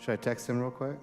Should I text him real quick?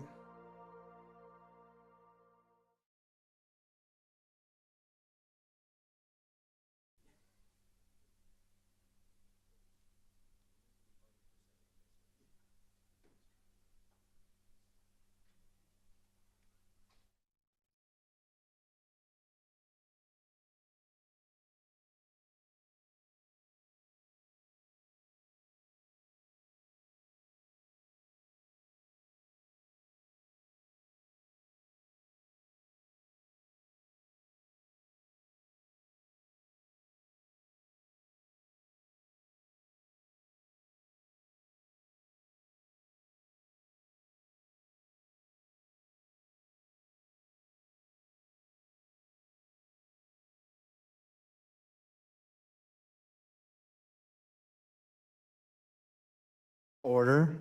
Order.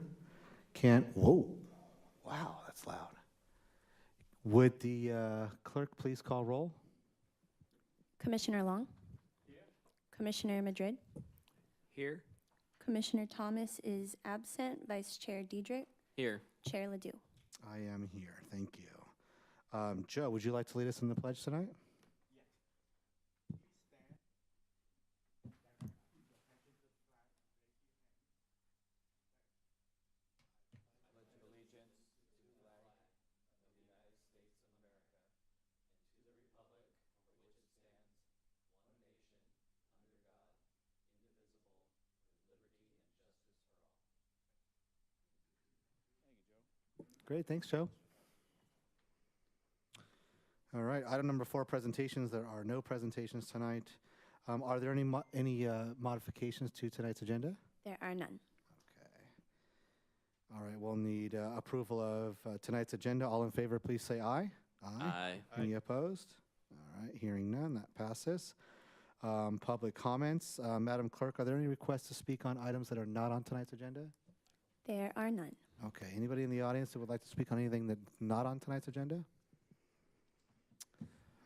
Can't, whoa, wow, that's loud. Would the clerk please call roll? Commissioner Long? Here. Commissioner Madrid? Here. Commissioner Thomas is absent. Vice Chair Diedrich? Here. Chair Ledoux? I am here, thank you. Joe, would you like to lead us in the pledge tonight? Great, thanks, Joe. All right, item number 4, presentations. There are no presentations tonight. Are there any modifications to tonight's agenda? There are none. Okay. All right, we'll need approval of tonight's agenda. All in favor, please say aye. Aye. Any opposed? All right, hearing none, that passes. Public comments. Madam Clerk, are there any requests to speak on items that are not on tonight's agenda? There are none. Okay, anybody in the audience that would like to speak on anything that's not on tonight's agenda?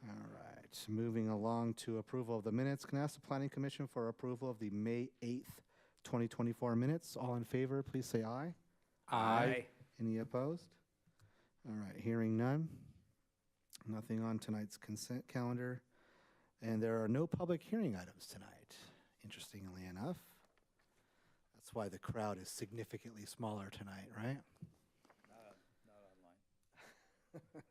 All right, moving along to approval of the minutes. Can I ask the Planning Commission for approval of the May 8th, 2024 minutes? All in favor, please say aye. Aye. Any opposed? All right, hearing none. Nothing on tonight's consent calendar. And there are no public hearing items tonight, interestingly enough. That's why the crowd is significantly smaller tonight, right? Not online.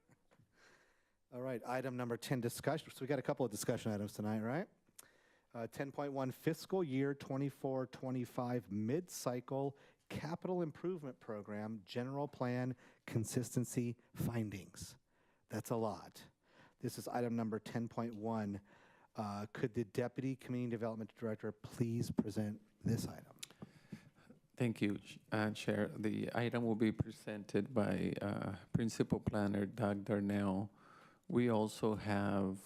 All right, item number 10, discussion. So we got a couple of discussion items tonight, right? 10.1, fiscal year 24-25 mid-cycle capital improvement program, general plan consistency findings. That's a lot. This is item number 10.1. Could the Deputy Community Development Director please present this item? Thank you, Chair. The item will be presented by Principal Planner Doug Darnell. We also have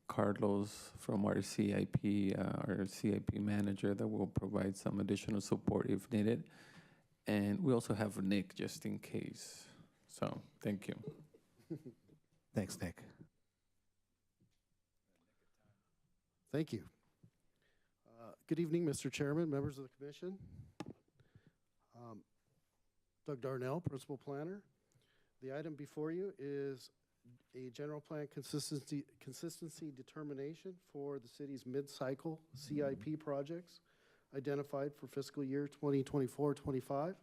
Carlos from our CIP manager that will provide some additional support if needed. And we also have Nick just in case. So thank you. Thanks, Nick. Thank you. Good evening, Mr. Chairman, members of the Commission. Doug Darnell, Principal Planner. The item before you is a general plan consistency determination for the city's mid-cycle CIP projects identified for fiscal year 2024-25.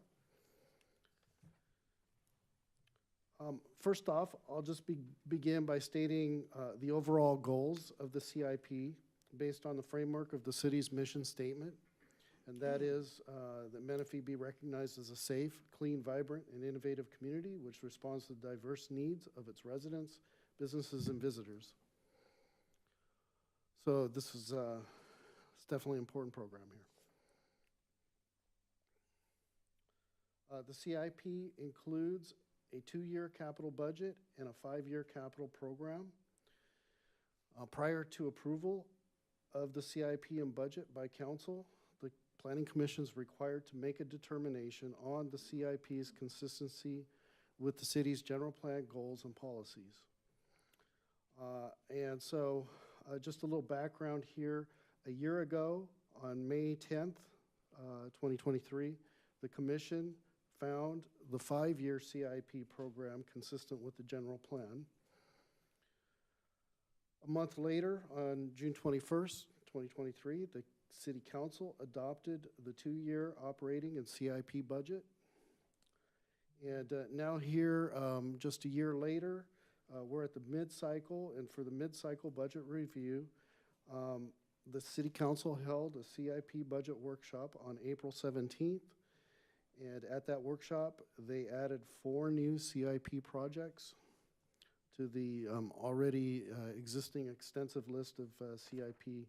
First off, I'll just begin by stating the overall goals of the CIP based on the framework of the city's mission statement, and that is that Menifee be recognized as a safe, clean, vibrant, and innovative community which responds to the diverse needs of its residents, businesses, and visitors. So this is it's definitely an important program here. The CIP includes a 2-year capital budget and a 5-year capital program. Prior to approval of the CIP and budget by council, the Planning Commission is required to make a determination on the CIP's consistency with the city's general plan goals and policies. And so just a little background here. A year ago, on May 10th, 2023, the Commission found the 5-year CIP program consistent with the general plan. A month later, on June 21st, 2023, the City Council adopted the 2-year operating and CIP budget. And now here, just a year later, we're at the mid-cycle, and for the mid-cycle budget review, the City Council held a CIP budget workshop on April 17th. And at that workshop, they added 4 new CIP projects to the already existing extensive list of CIP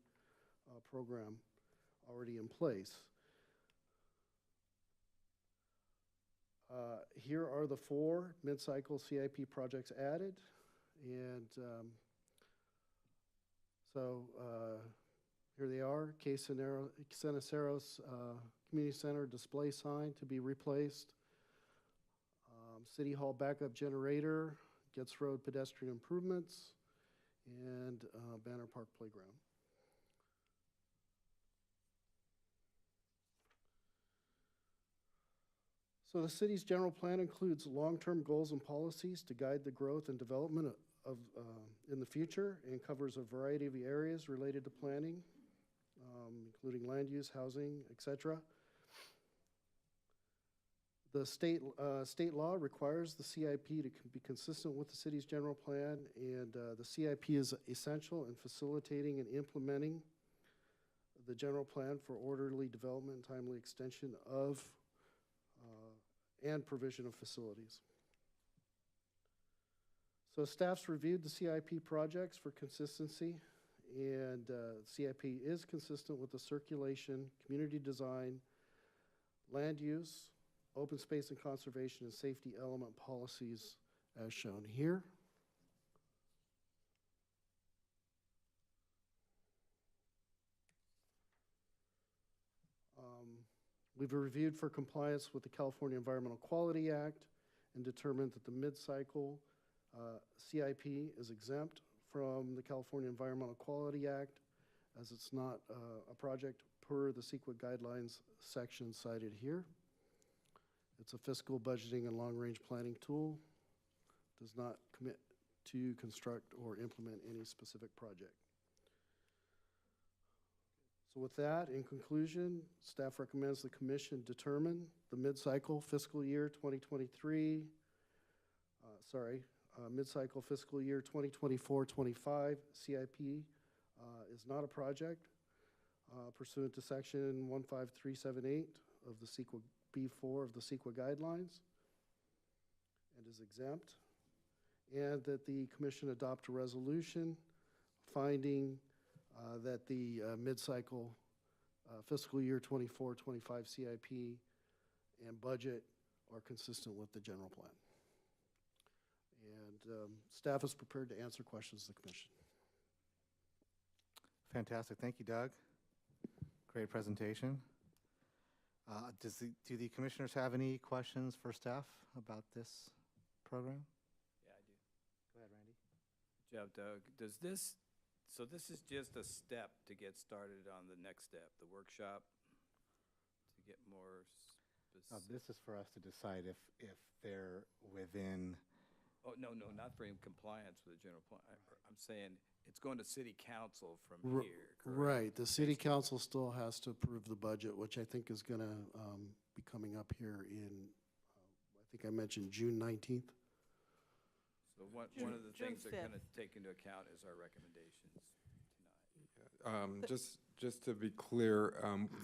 program already in place. Here are the 4 mid-cycle CIP projects added. And here they are. Ceniceros Community Center display sign to be replaced. City Hall backup generator, Getz Road pedestrian improvements, and Banner Park playground. So the city's general plan includes long-term goals and policies to guide the growth and development of in the future, and covers a variety of areas related to planning, including land use, housing, etc. The state law requires the CIP to be consistent with the city's general plan, and the CIP is essential in facilitating and implementing the general plan for orderly development and timely extension of and provision of facilities. So staff's reviewed the CIP projects for consistency, and CIP is consistent with the circulation, community design, land use, open space and conservation, and safety element policies as shown here. We've reviewed for compliance with the California Environmental Quality Act and determined that the mid-cycle CIP is exempt from the California Environmental Quality Act, as it's not a project per the CEQA guidelines section cited here. It's a fiscal budgeting and long-range planning tool. Does not commit to construct or implement any specific project. So with that, in conclusion, staff recommends the commission determine the mid-cycle fiscal year 2023, mid-cycle fiscal year 2024-25 CIP is not a project pursuant to section 15378 of the CEQA B4 of the CEQA guidelines, and is exempt, and that the commission adopt a resolution finding that the mid-cycle fiscal year 24-25 CIP and budget are consistent with the general plan. And staff is prepared to answer questions of the commission. Fantastic. Thank you, Doug. Great presentation. Do the commissioners have any questions for staff about this program? Yeah, I do. Go ahead, Randy. Good job, Doug. So this is just a step to get started on the next step, the workshop, to get more specific. This is for us to decide if they're within. Oh, no, not for compliance with the general plan. I'm saying it's going to city council from here, correct? Right, the city council still has to approve the budget, which I think is gonna be coming up here in, I think I mentioned June 19th. So one of the things they're going to take into account is our recommendations tonight. Just to be clear,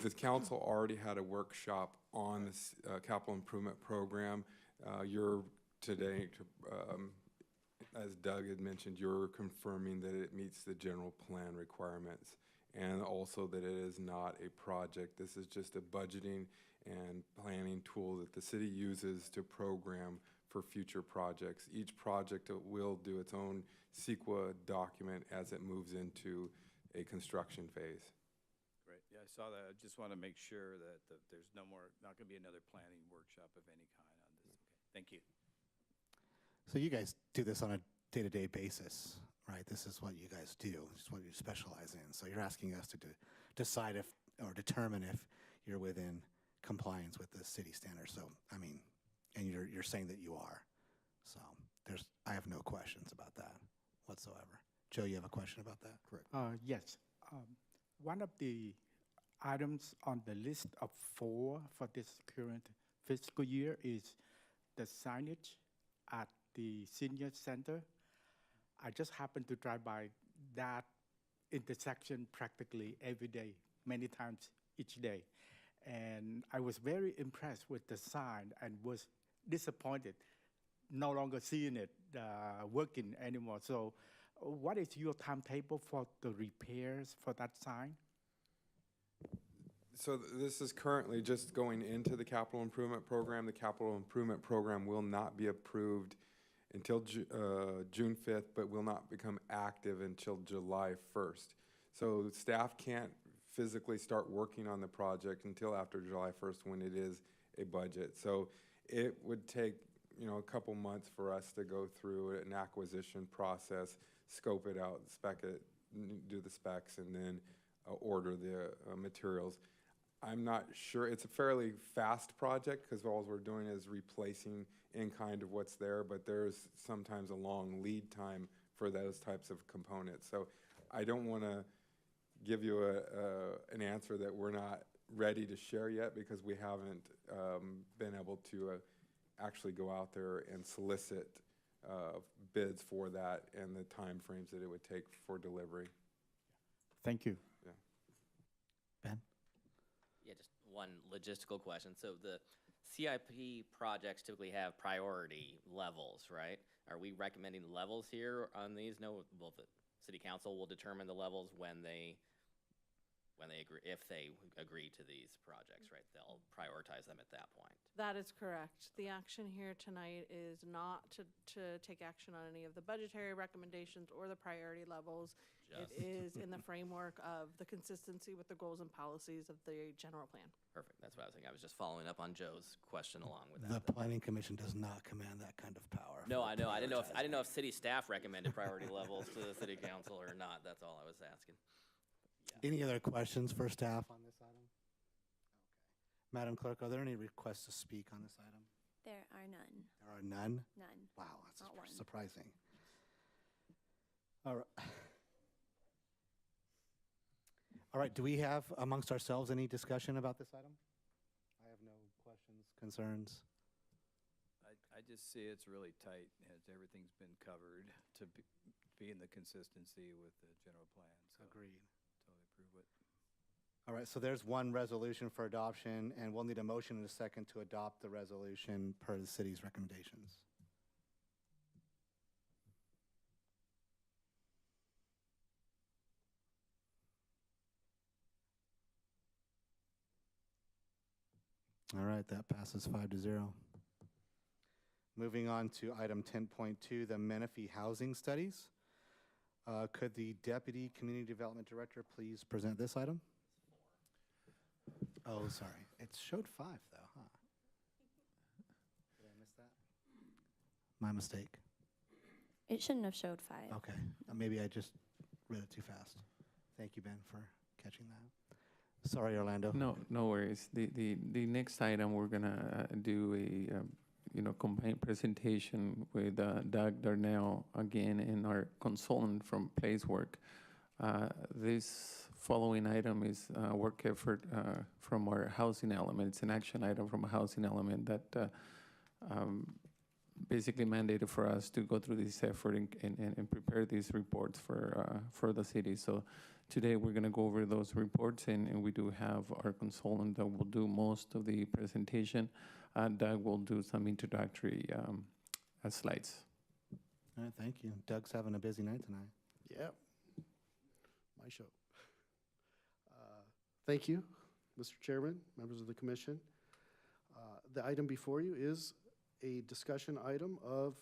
the council already had a workshop on this capital improvement program. You're today, as Doug had mentioned, you're confirming that it meets the general plan requirements, and also that it is not a project. This is just a budgeting and planning tool that the city uses to program for future projects. Each project will do its own CEQA document as it moves into a construction phase. Great. Yeah, I saw that. I just want to make sure that there's not going to be another planning workshop of any kind on this. Okay. Thank you. So you guys do this on a day-to-day basis, right? This is what you guys do. This is what you specialize in. So you're asking us to decide if, or determine if you're within compliance with the city standards. So, I mean, And you're saying that you are. So I have no questions about that whatsoever. Joe, you have a question about that? Correct. Yes. One of the items on the list of 4 for this current fiscal year is the signage at the senior center. I just happen to drive by that intersection practically every day, many times each day. And I was very impressed with the sign and was disappointed no longer seeing it working anymore. So what is your timetable for the repairs for that sign? So this is currently just going into the capital improvement program. The capital improvement program will not be approved until June 5th, but will not become active until July 1st. So staff can't physically start working on the project until after July 1st when it is a budget. So it would take, a couple months for us to go through an acquisition process, scope it out, spec it, do the specs, and then order the materials. I'm not sure, it's a fairly fast project because all we're doing is replacing in kind of what's there, but there's sometimes a long lead time for those types of components. So I don't want to give you an answer that we're not ready to share yet because we haven't been able to actually go out there and solicit bids for that and the time frames that it would take for delivery. Thank you. Ben? Yeah, just one logistical question. So the CIP projects typically have priority levels, right? Are we recommending levels here on these? No, well, the city council will determine the levels when they agree, if they agree to these projects, right? They'll prioritize them at that point. That is correct. The action here tonight is not to take action on any of the budgetary recommendations or the priority levels. It is in the framework of the consistency with the goals and policies of the general plan. Perfect. That's what I was thinking. I was just following up on Joe's question along with The that. planning commission does not command that kind of power. No, for I know. I didn't know prioritizing. if city staff recommended priority levels to the city council or not. That's all I was asking. Any other questions for staff on this item? Okay. Madam Clerk, are there any requests to speak on this item? There are none. There are none? None. Wow, that's Not one. surprising. All right. All right, do we have amongst ourselves any discussion about this item? I have no questions, concerns. I just see it's really tight as everything's been covered to be in the consistency with the general plan. So Agreed. totally approve it. All right, so there's one resolution for adoption, and we'll need a motion and a second to adopt the resolution per the city's recommendations. All right, that passes 5-0. Moving on to item 10.2, the Menifee housing studies. Could the Deputy Community Development Director please present this item? Oh, sorry. It showed 5, though, huh? Did I miss that? My mistake. It shouldn't have showed 5. Okay. Maybe I just read it too fast. Thank you, Ben, for catching that. Sorry, Orlando. No worries. The next item, we're gonna do a combined presentation with Doug Darnell again and our consultant from Placework. This following item is a work effort from our housing element. It's an action item from a housing element that basically mandated for us to go through this effort and prepare these reports for the city. So today we're going to go over those reports, and we do have our consultant that will do most of the presentation. Doug will do some introductory slides. All right, thank you. Doug's having a busy night tonight. Yep. My show. Thank you, Mr. Chairman, members of the commission. The item before you is a discussion item of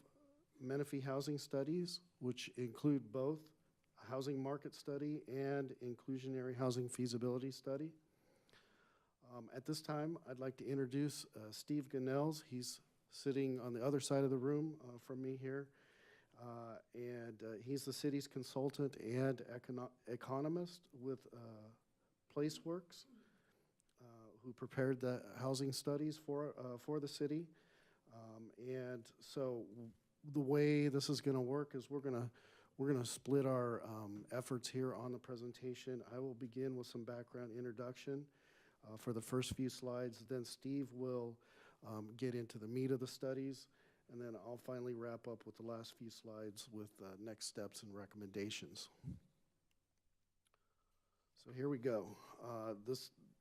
Menifee housing studies, which include both a housing market study and inclusionary housing feasibility study. At this time, I'd like to introduce Steve Ganells. He's sitting on the other side of the room from me here. And he's the city's consultant and economist with Placeworks, who prepared the housing studies for the city. And so the way this is going to work is we're going to split our efforts here on the presentation. I will begin with some background introduction for the first few slides. Then Steve will get into the meat of the studies, and then I'll finally wrap up with the last few slides with next steps and recommendations. So here we go.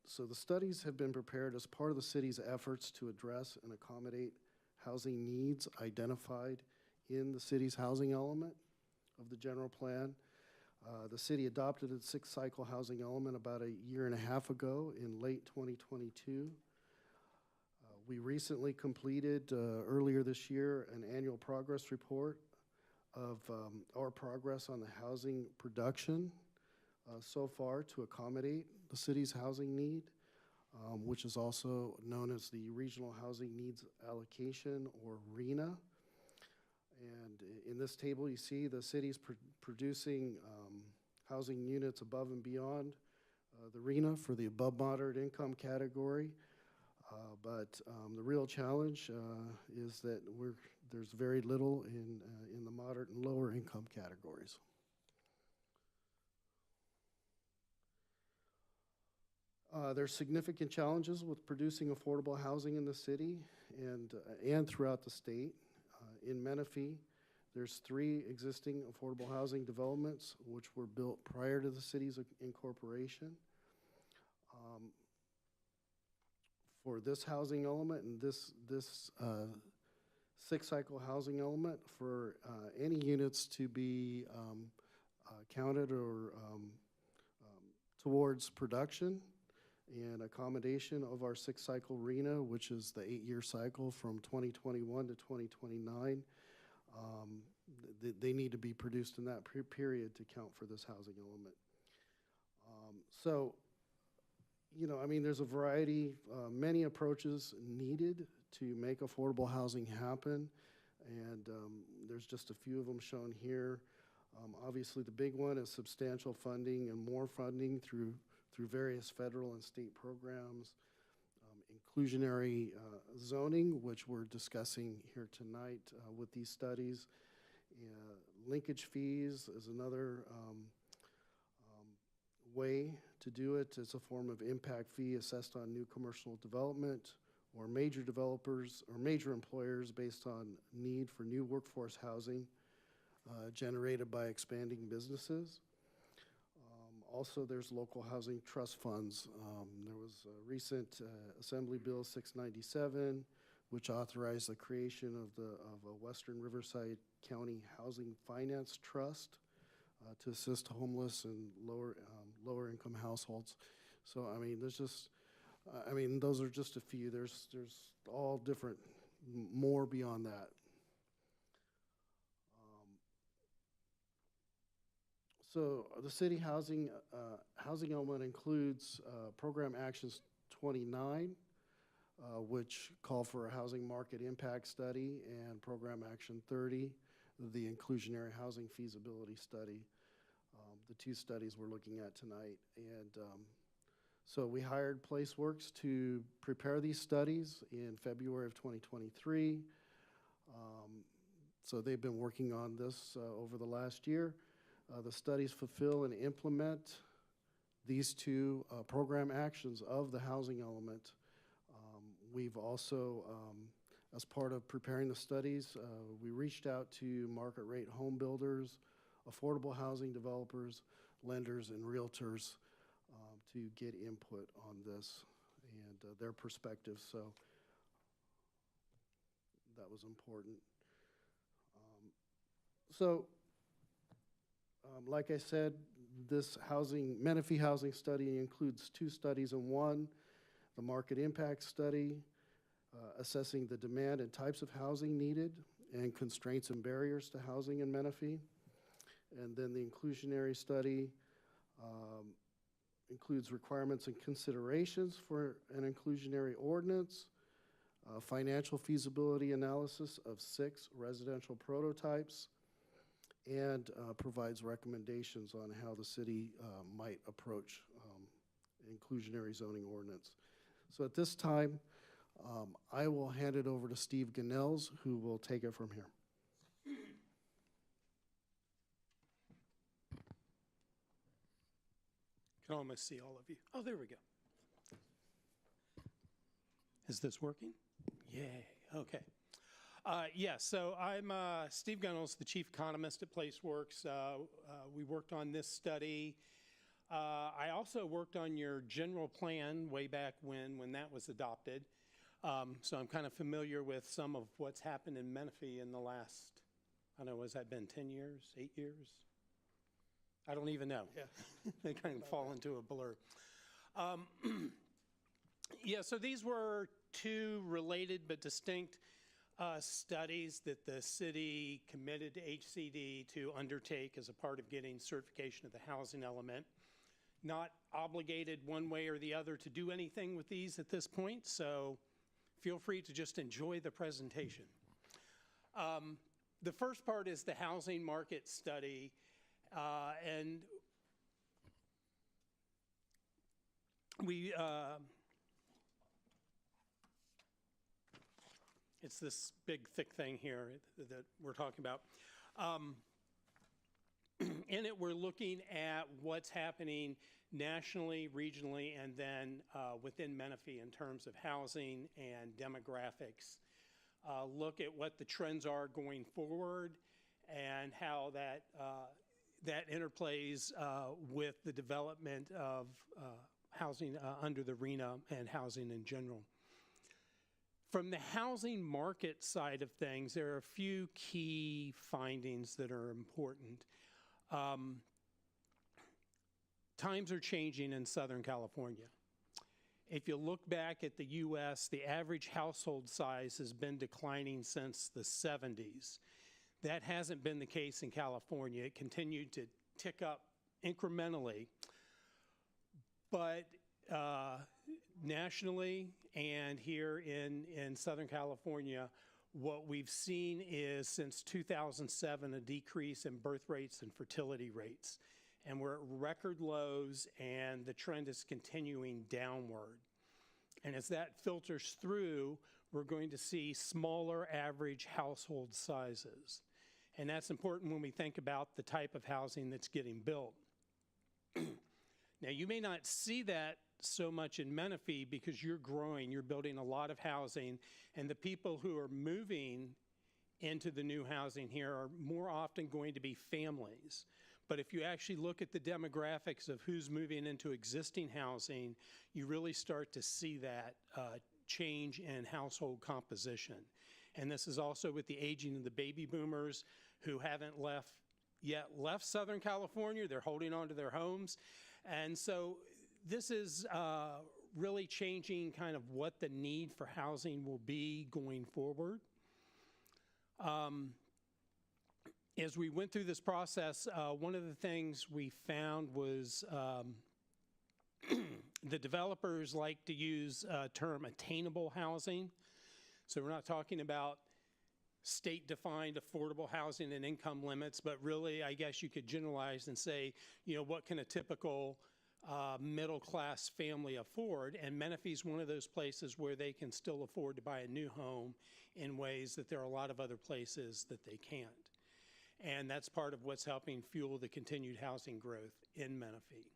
So the studies have been prepared as part of the city's efforts to address and accommodate housing needs identified in the city's housing element of the general plan. The city adopted its sixth cycle housing element about a year and a half ago in late 2022. We recently completed, earlier this year, an annual progress report of our progress on the housing production so far to accommodate the city's housing need, which is also known as the Regional Housing Needs Allocation, or RHNA. And in this table, you see the city's producing housing units above and beyond the RHNA for the above moderate income category. But the real challenge is that there's very little in the moderate and lower income categories. There's significant challenges with producing affordable housing in the city and throughout the state. In Menifee, there's 3 existing affordable housing developments which were built prior to the city's incorporation. For this housing element and this sixth cycle housing element, for any units to be counted or towards production and accommodation of our sixth cycle RHNA, which is the 8-year cycle from 2021 to 2029, they need to be produced in that period to count for this housing element. So, you know, I mean, there's a variety, many approaches needed to make affordable housing happen, and there's just a few of them shown here. Obviously, the big one is substantial funding and more funding through various federal and state programs, inclusionary zoning, which we're discussing here tonight with these studies. Linkage fees is another way to do it. It's a form of impact fee assessed on new commercial development or major developers or major employers based on need for new workforce housing generated by expanding businesses. Also, there's local housing trust funds. There was a recent Assembly Bill 697, which authorized the creation of a Western Riverside County Housing Finance Trust to assist homeless and lower income households. So, I mean, there's just, I mean, those are just a few. There's all different, more beyond that. So the city housing element includes Program Actions 29, which call for a housing market impact study, and Program Action 30, the inclusionary housing feasibility study, the 2 studies we're looking at tonight. And so we hired PlaceWorks to prepare these studies in February of 2023. So they've been working on this over the last year. The studies fulfill and implement these 2 program actions of the housing element. We've also, as part of preparing the studies, we reached out to market rate home builders, affordable housing developers, lenders, and realtors to get input on this and their perspectives. So that was important. Like I said, this Menifee housing study includes 2 studies in one: the market impact study, assessing the demand and types of housing needed and constraints and barriers to housing in Menifee. And then the inclusionary study includes requirements and considerations for an inclusionary ordinance, financial feasibility analysis of 6 residential prototypes, and provides recommendations on how the city might approach inclusionary zoning ordinance. So at this time, I will hand it over to Steve Ganells, who will take it from here. Can almost see all of you. Oh, there we go. Is this working? Yay, okay. So I'm Steve Gunnels, the chief economist at PlaceWorks. We worked on this study. I also worked on your general plan way back when that was adopted. So I'm kind of familiar with some of what's happened in Menifee in the last, I don't know, has that been 10 years, 8 years? I don't even know. Yeah. They kind of fall into a blur. So these were two related but distinct studies that the city committed to HCD to undertake as a part of getting certification of the housing element. Not obligated one way or the other to do anything with these at this point, so feel free to just enjoy the presentation. The first part is the housing market study, and we it's this big, thick thing here that we're talking about. In it, we're looking at what's happening nationally, regionally, and then within Menifee in terms of housing and demographics. Look at what the trends are going forward and how that interplays with the development of housing under the RHNA and housing in general. From the housing market side of things, there are a few key findings that are important. Times are changing in Southern California. If you look back at the U.S., the average household size has been declining since the 70s. That hasn't been the case in California. It continued to tick up incrementally. But nationally and here in Southern California, what we've seen is since 2007 a decrease in birth rates and fertility rates. And we're at record lows, and the trend is continuing downward. And as that filters through, we're going to see smaller average household sizes. And that's important when we think about the type of housing that's getting built. Now, you may not see that so much in Menifee because you're growing, you're building a lot of housing, and the people who are moving into the new housing here are more often going to be families. But if you actually look at the demographics of who's moving into existing housing, you really start to see that change in household composition. And this is also with the aging of the baby boomers who haven't yet left Southern California. They're holding on to their homes. And so this is really changing kind of what the need for housing will be going forward. As we went through this process, one of the things we found was the developers like to use the term attainable housing. So we're not talking about state-defined affordable housing and income limits, but really, I guess you could generalize and say, what can a typical middle-class family afford? And Menifee is one of those places where they can still afford to buy a new home in ways that there are a lot of other places that they can't. And that's part of what's helping fuel the continued housing growth in Menifee.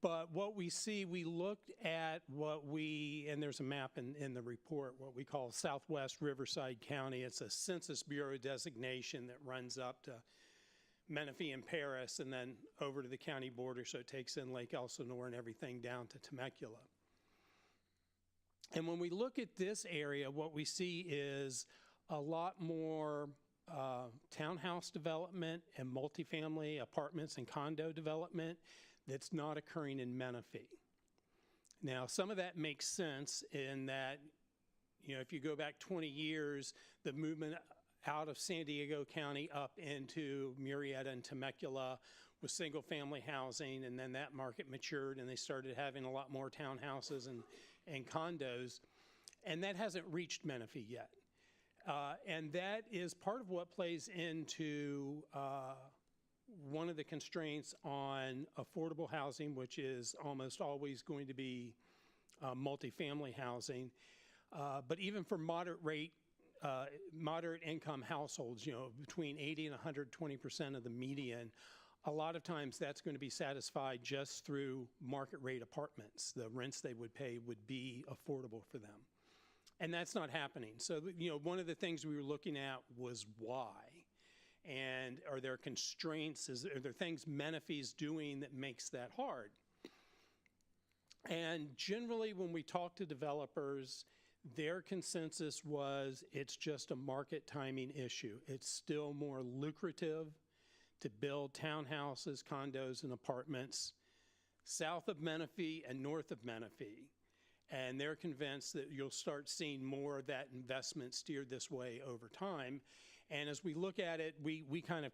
But what we see, we looked at and there's a map in the report, what we call Southwest Riverside County. It's a Census Bureau designation that runs up to Menifee and Paris and then over to the county border, so it takes in Lake Elsinore and everything down to Temecula. And when we look at this area, what we see is a lot more townhouse development and multifamily apartments and condo development that's not occurring in Menifee. Now, some of that makes sense in that, if you go back 20 years, the movement out of San Diego County up into Murrieta and Temecula was single-family housing, and then that market matured, and they started having a lot more townhouses and condos, and that hasn't reached Menifee yet. And that is part of what plays into one of the constraints on affordable housing, which is almost always going to be multifamily housing. But even for moderate income households, between 80 and 120% of the median, a lot of times that's going to be satisfied just through market rate apartments. The rents they would pay would be affordable for them. And that's not happening. So, one of the things we were looking at was why. And are there constraints? Are there things Menifee's doing that makes that hard? And generally, when we talk to developers, their consensus was it's just a market timing issue. It's still more lucrative to build townhouses, condos, and apartments south of Menifee and north of Menifee. And they're convinced that you'll start seeing more of that investment steered this way over time. And as we look at it, we kind of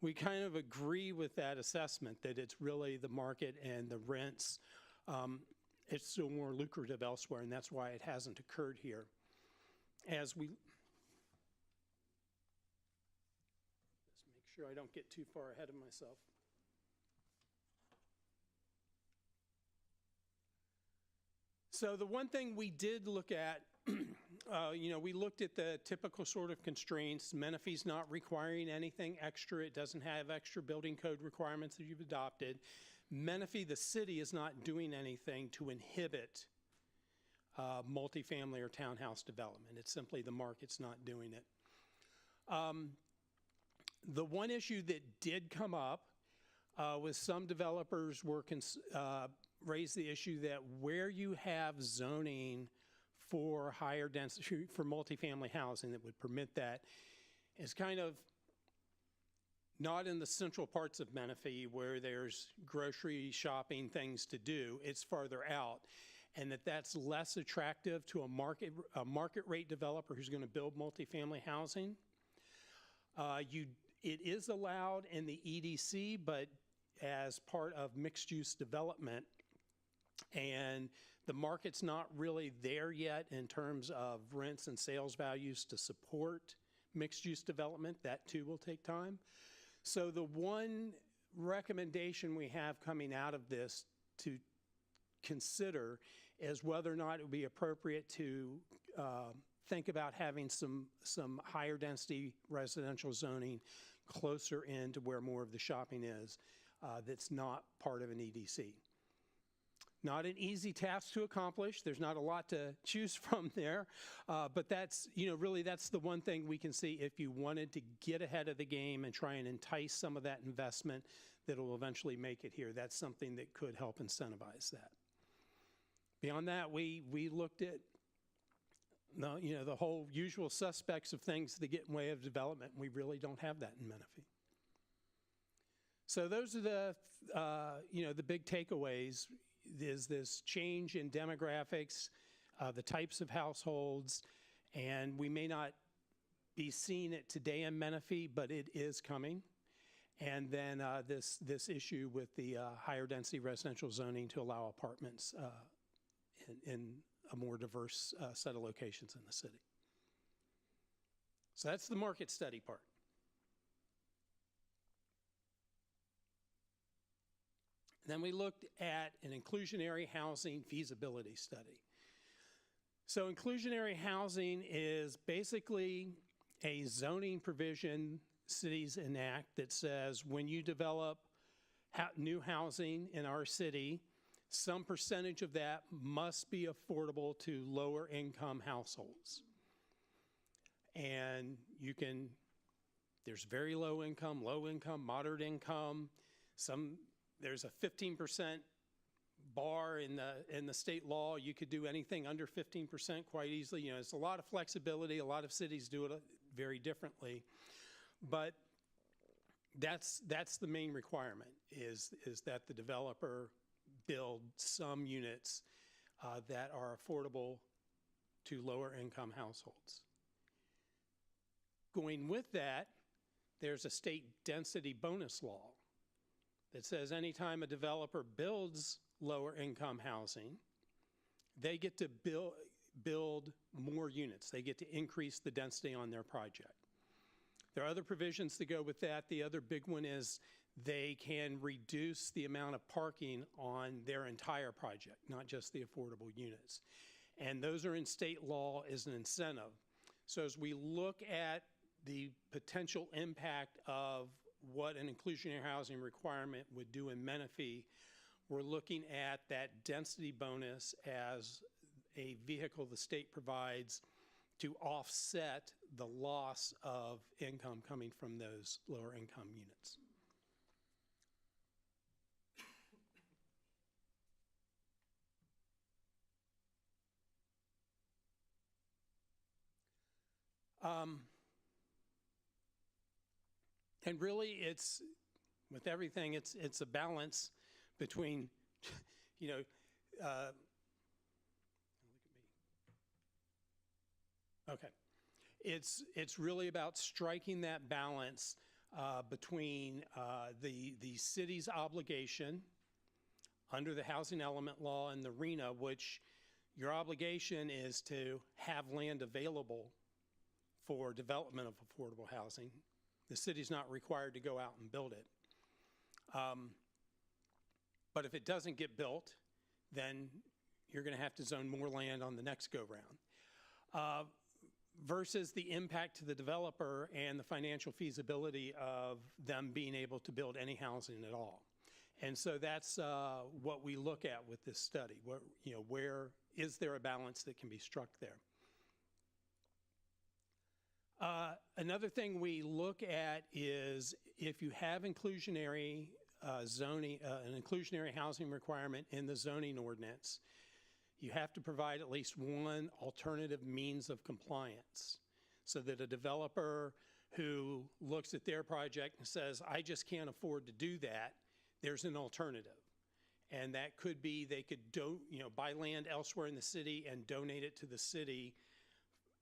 we kind of agree with that assessment that it's really the market and the rents. It's still more lucrative elsewhere, and that's why it hasn't occurred here. As we just make sure I don't get too far ahead of myself. So the one thing we did look at, we looked at the typical sort of constraints. Menifee's not requiring anything extra. It doesn't have extra building code requirements that you've adopted. Menifee, the city, is not doing anything to inhibit multifamily or townhouse development. It's simply the market's not doing it. The one issue that did come up was some developers were raised the issue that where you have zoning for higher density, for multifamily housing that would permit that, is kind of not in the central parts of Menifee where there's grocery shopping things to do. It's farther out, and that's less attractive to a market rate developer who's going to build multifamily housing. It is allowed in the EDC, but as part of mixed-use development, and the market's not really there yet in terms of rents and sales values to support mixed-use development. That too will take time. So the one recommendation we have coming out of this to consider is whether or not it would be appropriate to think about having some higher density residential zoning closer in to where more of the shopping is that's not part of an EDC. Not an easy task to accomplish. There's not a lot to choose from there, but that's, really that's the one thing we can see if you wanted to get ahead of the game and try and entice some of that investment that will eventually make it here. That's something that could help incentivize that. Beyond that, we looked at the whole usual suspects of things that get in the way of development, and we really don't have that in Menifee. So those are the big takeaways. Is this change in demographics, the types of households, and we may not be seeing it today in Menifee, but it is coming. And then this issue with the higher density residential zoning to allow apartments in a more diverse set of locations in the city. So that's the market study part. Then we looked at an inclusionary housing feasibility study. So inclusionary housing is basically a zoning provision cities enact that says when you develop new housing in our city, some percentage of that must be affordable to lower income households. And there's very low income, moderate income, there's a 15% bar in the state law. You could do anything under 15% quite easily. It's a lot of flexibility. A lot of cities do it very differently. But that's the main requirement is that the developer build some units that are affordable to lower income households. Going with that, there's a state density bonus law that says anytime a developer builds lower income housing, they get to build more units. They get to increase the density on their project. There are other provisions that go with that. The other big one is they can reduce the amount of parking on their entire project, not just the affordable units. And those are in state law as an incentive. So as we look at the potential impact of what an inclusionary housing requirement would do in Menifee, we're looking at that density bonus as a vehicle the state provides to offset the loss of income coming from those lower income units. And really, it's, with everything, it's a balance between, you know, look at me. Okay. It's really about striking that balance between the city's obligation under the housing element law and the RENA, which your obligation is to have land available for development of affordable housing. The city's not required to go out and build it. But if it doesn't get built, then you're going to have to zone more land on the next go-round. Versus the impact to the developer and the financial feasibility of them being able to build any housing at all. And so that's what we look at with this study. Where is there a balance that can be struck there? Another thing we look at is if you have inclusionary zoning, an inclusionary housing requirement in the zoning ordinance, you have to provide at least one alternative means of compliance so that a developer who looks at their project and says, I just can't afford to do that, there's an alternative. And that could be they could buy land elsewhere in the city and donate it to the city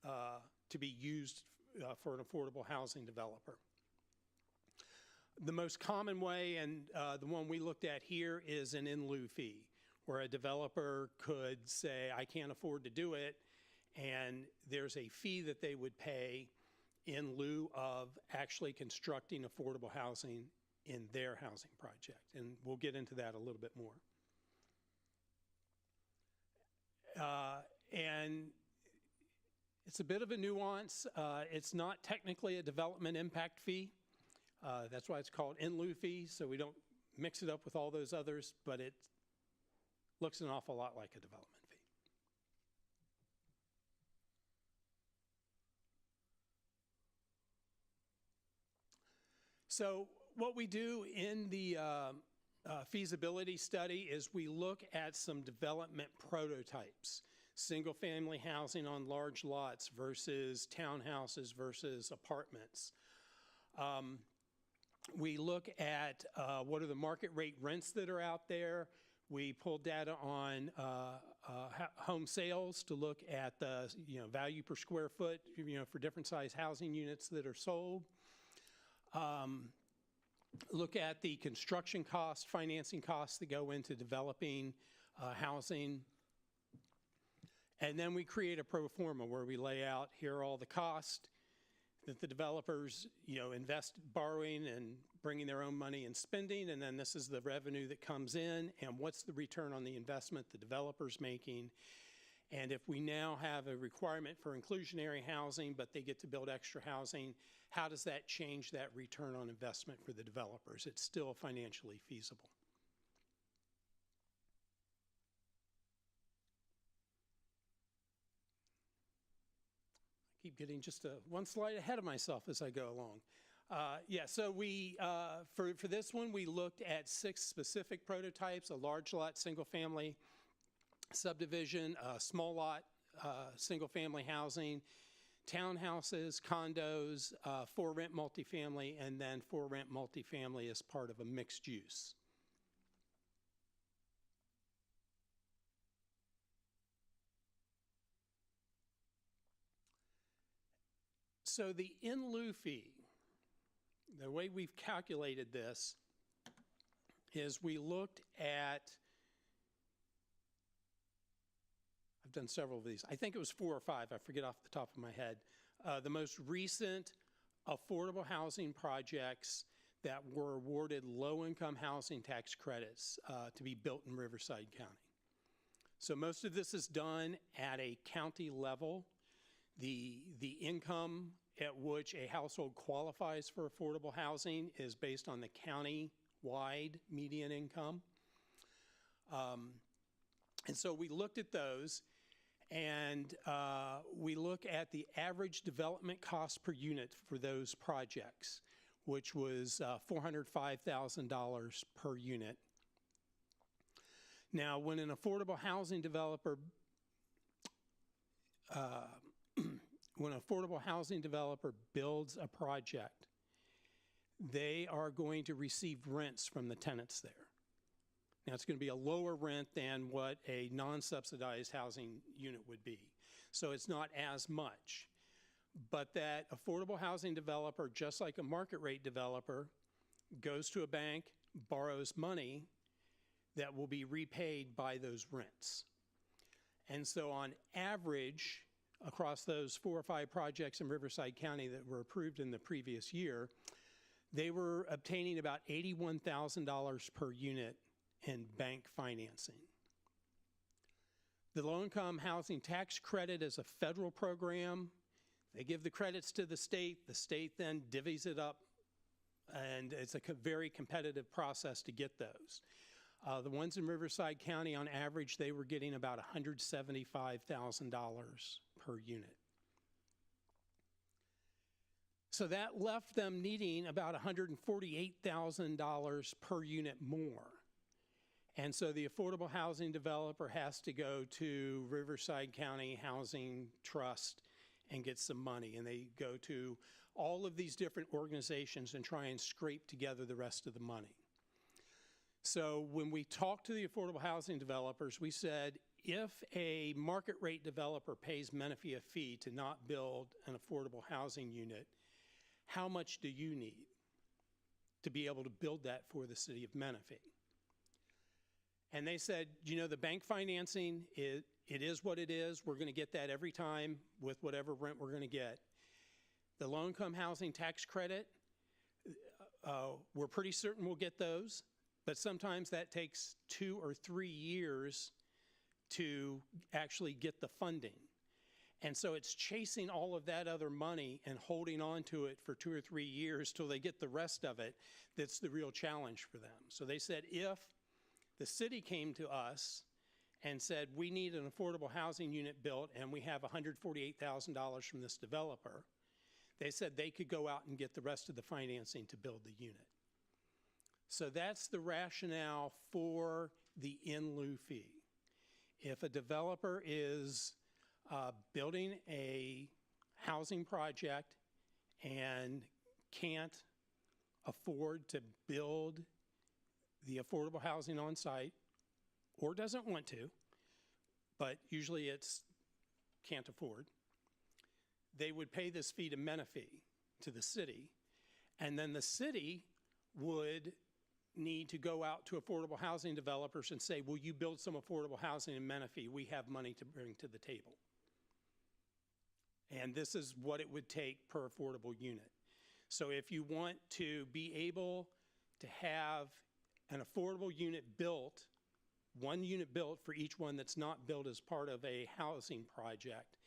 to be used for an affordable housing developer. The most common way, and the one we looked at here, is an in lieu fee, where a developer could say, I can't afford to do it, and there's a fee that they would pay in lieu of actually constructing affordable housing in their housing project. And we'll get into that a little bit more. And it's a bit of a nuance. It's not technically a development impact fee. That's why it's called in lieu fee, so we don't mix it up with all those others, but it looks an awful lot like a development fee. So what we do in the feasibility study is we look at some development prototypes. Single-family housing on large lots versus townhouses versus apartments. We look at what are the market rate rents that are out there. We pulled data on home sales to look at the value per square foot for different size housing units that are sold. Look at the construction costs, financing costs that go into developing housing. And then we create a pro forma where we lay out, here are all the costs that the developers invest borrowing and bringing their own money and spending, and then this is the revenue that comes in, and what's the return on the investment the developer's making. And if we now have a requirement for inclusionary housing, but they get to build extra housing, how does that change that return on investment for the developers? It's still financially feasible. Keep getting just one slide ahead of myself as I go along. So we, for this one, we looked at 6 specific prototypes: a large lot, single family subdivision, small lot, single family housing, townhouses, condos, for rent multifamily, and then for rent multifamily as part of a mixed use. So the in lieu fee, the way we've calculated this is we looked at, I've done several of these. I think it was 4 or 5, I forget off the top of my head. The most recent affordable housing projects that were awarded low-income housing tax credits to be built in Riverside County. So most of this is done at a county level. The income at which a household qualifies for affordable housing is based on the county-wide median income. And so we looked at those, and we look at the average development cost per unit for those projects, which was $405,000 per unit. Now, when an affordable housing developer builds a project, they are going to receive rents from the tenants there. Now, it's going to be a lower rent than what a non-subsidized housing unit would be. So it's not as much. But that affordable housing developer, just like a market rate developer, goes to a bank, borrows money that will be repaid by those rents. And so on average, across those 4 or 5 projects in Riverside County that were approved in the previous year, they were obtaining about $81,000 per unit in bank financing. The low-income housing tax credit is a federal program. They give the credits to the state then divvies it up, and it's a very competitive process to get those. The ones in Riverside County, on average, they were getting about $175,000 per unit. So that left them needing about $148,000 per unit more. And so the affordable housing developer has to go to Riverside County Housing Trust and get some money. And they go to all of these different organizations and try and scrape together the rest of the money. So when we talked to the affordable housing developers, we said, if a market rate developer pays Menifee a fee to not build an affordable housing unit, how much do you need to be able to build that for the city of Menifee? And they said, you know, the bank financing, it is what it is. We're going to get that every time with whatever rent we're going to get. The low-income housing tax credit, we're pretty certain we'll get those, but sometimes that takes 2 or 3 years to actually get the funding. And so it's chasing all of that other money and holding on to it for 2 or 3 years till they get the rest of it that's the real challenge for them. So they said, if the city came to us and said, we need an affordable housing unit built and we have $148,000 from this developer, they said they could go out and get the rest of the financing to build the unit. So that's the rationale for the in lieu fee. If a developer is building a housing project and can't afford to build the affordable housing on site, or doesn't want to, but usually it's can't afford, they would pay this fee to Menifee, to the city, and then the city would need to go out to affordable housing developers and say, will you build some affordable housing in Menifee? We have money to bring to the table. And this is what it would take per affordable unit. So if you want to be able to have an affordable unit built, one unit built for each one that's not built as part of a housing project,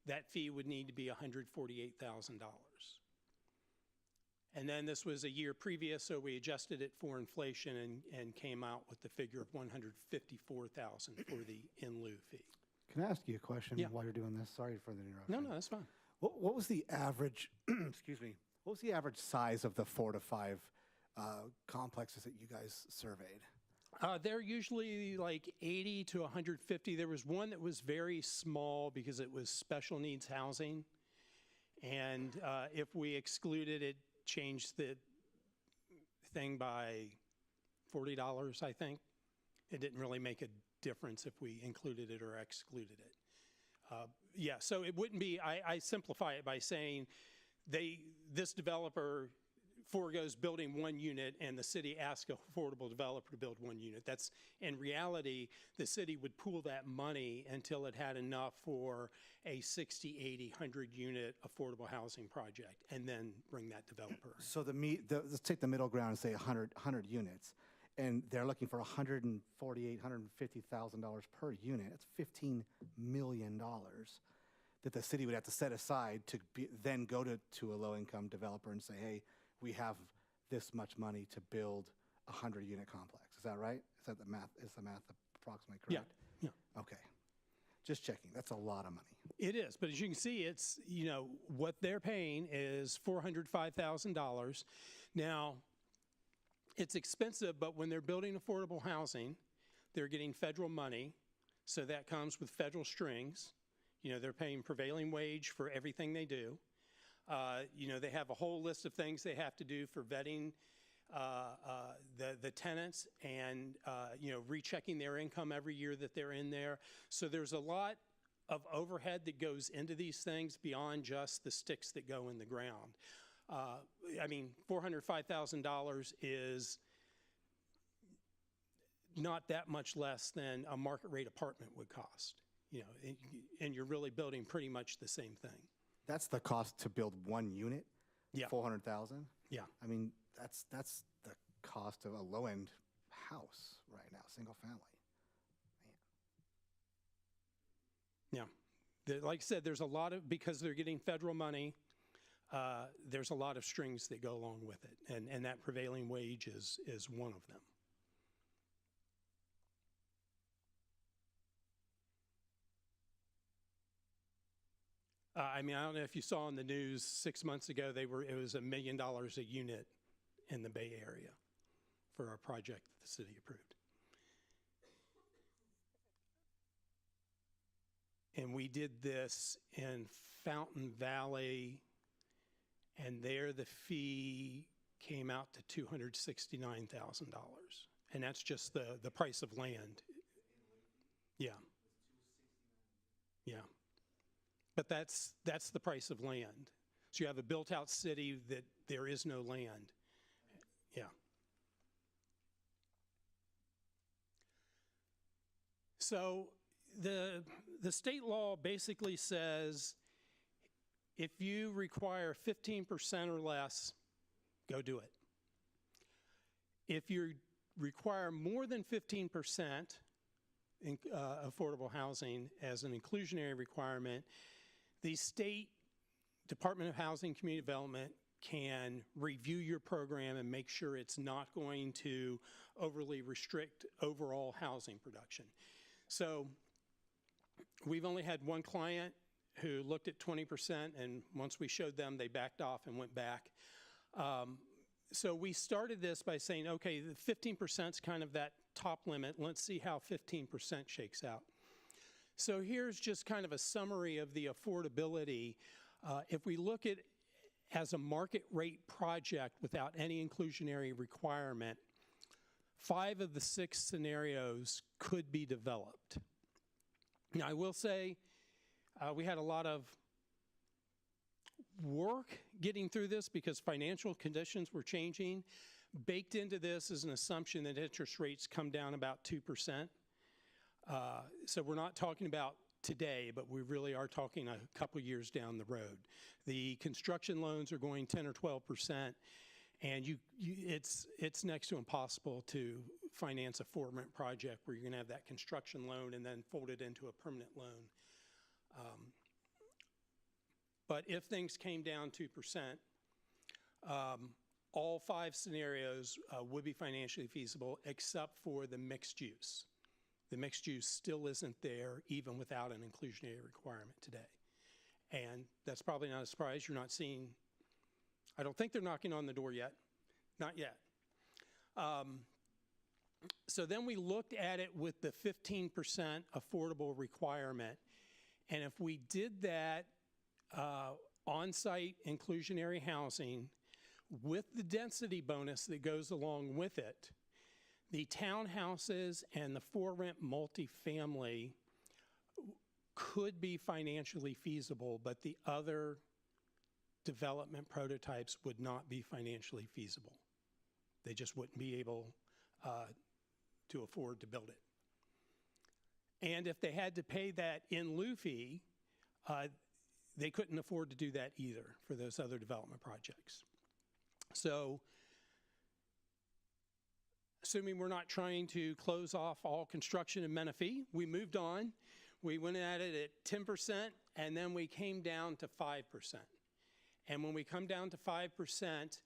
that fee would need to be $148,000. And then this was a year previous, so we adjusted it for inflation and came out with the figure of $154,000 for the in lieu fee. Can I ask you a question Yeah. while you're doing this? Sorry for the interruption. No, that's fine. What was the average, excuse me, what was the average size of the 4 to 5 complexes that you guys surveyed? They're usually like 80 to 150. There was one that was very small because it was special needs housing. And if we excluded it, changed the thing by $40, I think. It didn't really make a difference if we included it or excluded it. Yeah, so it wouldn't be, I simplify it by saying this developer foregoes building one unit and the city asks a affordable developer to build one unit. That's, in reality, the city would pool that money until it had enough for a 60, 80, 100 unit affordable housing project and then bring that developer in. So let's take the middle ground and say 100 units, and they're looking for $148,000, $150,000 per unit. It's $15 million that the city would have to set aside to then go to a low-income developer and say, hey, we have this much money to build a 100-unit complex. Is that right? Is that the math? Is the math approximately correct? Yeah. Okay. Just checking. That's a lot of money. It is, but as you can see, it's, what they're paying is $405,000. Now, it's expensive, but when they're building affordable housing, they're getting federal money, so that comes with federal strings. They're paying prevailing wage for everything they do. They have a whole list of things they have to do for vetting the tenants and, rechecking their income every year that they're in there. So there's a lot of overhead that goes into these things beyond just the sticks that go in the ground. $405,000 is not that much less than a market rate apartment would cost, and you're really building pretty much the same thing. That's the cost to build one unit? Yeah. $400,000? Yeah. That's the cost of a low-end house right now, single family. Man. Yeah. Like I said, there's a lot of, because they're getting federal money, there's a lot of strings that go along with it, and that prevailing wage is one of them. I don't know if you saw in the news 6 months ago, it was $1 million a unit in the Bay Area for a project that the city approved. And we did this in Fountain Valley, and there the fee came out to $269,000. And that's just the price of land. Yeah. Yeah. But that's the price of land. So you have a built-out city that there is no land. Yeah. So the state law basically says if you require 15% or less, go do it. If you require more than 15% in affordable housing as an inclusionary requirement, the state Department of Housing and Community Development can review your program and make sure it's not going to overly restrict overall housing production. So we've only had one client who looked at 20%, and once we showed them, they backed off and went back. So we started this by saying, okay, the 15% is kind of that top limit. Let's see how 15% shakes out. So here's just kind of a summary of the affordability. If we look at as a market rate project without any inclusionary requirement, 5 of the 6 scenarios could be developed. Now, I will say we had a lot of work getting through this because financial conditions were changing. Baked into this is an assumption that interest rates come down about 2%. So we're not talking about today, but we really are talking a couple years down the road. The construction loans are going 10 or 12%, and it's next to impossible to finance a for-rent project where you're going to have that construction loan and then fold it into a permanent loan. But if things came down 2%, all 5 scenarios would be financially feasible except for the mixed use. The mixed use still isn't there even without an inclusionary requirement today. And that's probably not a surprise. You're not seeing, I don't think they're knocking on the door yet. Not yet. So then we looked at it with the 15% affordable requirement. And if we did that on-site inclusionary housing with the density bonus that goes along with it, the townhouses and the for-rent multifamily could be financially feasible, but the other development prototypes would not be financially feasible. They just wouldn't be able to afford to build it. And if they had to pay that in lieu fee, they couldn't afford to do that either for those other development projects. So, assuming we're not trying to close off all construction in Menifee, we moved on. We went at it at 10%, and then we came down to 5%. And when we come down to 5%,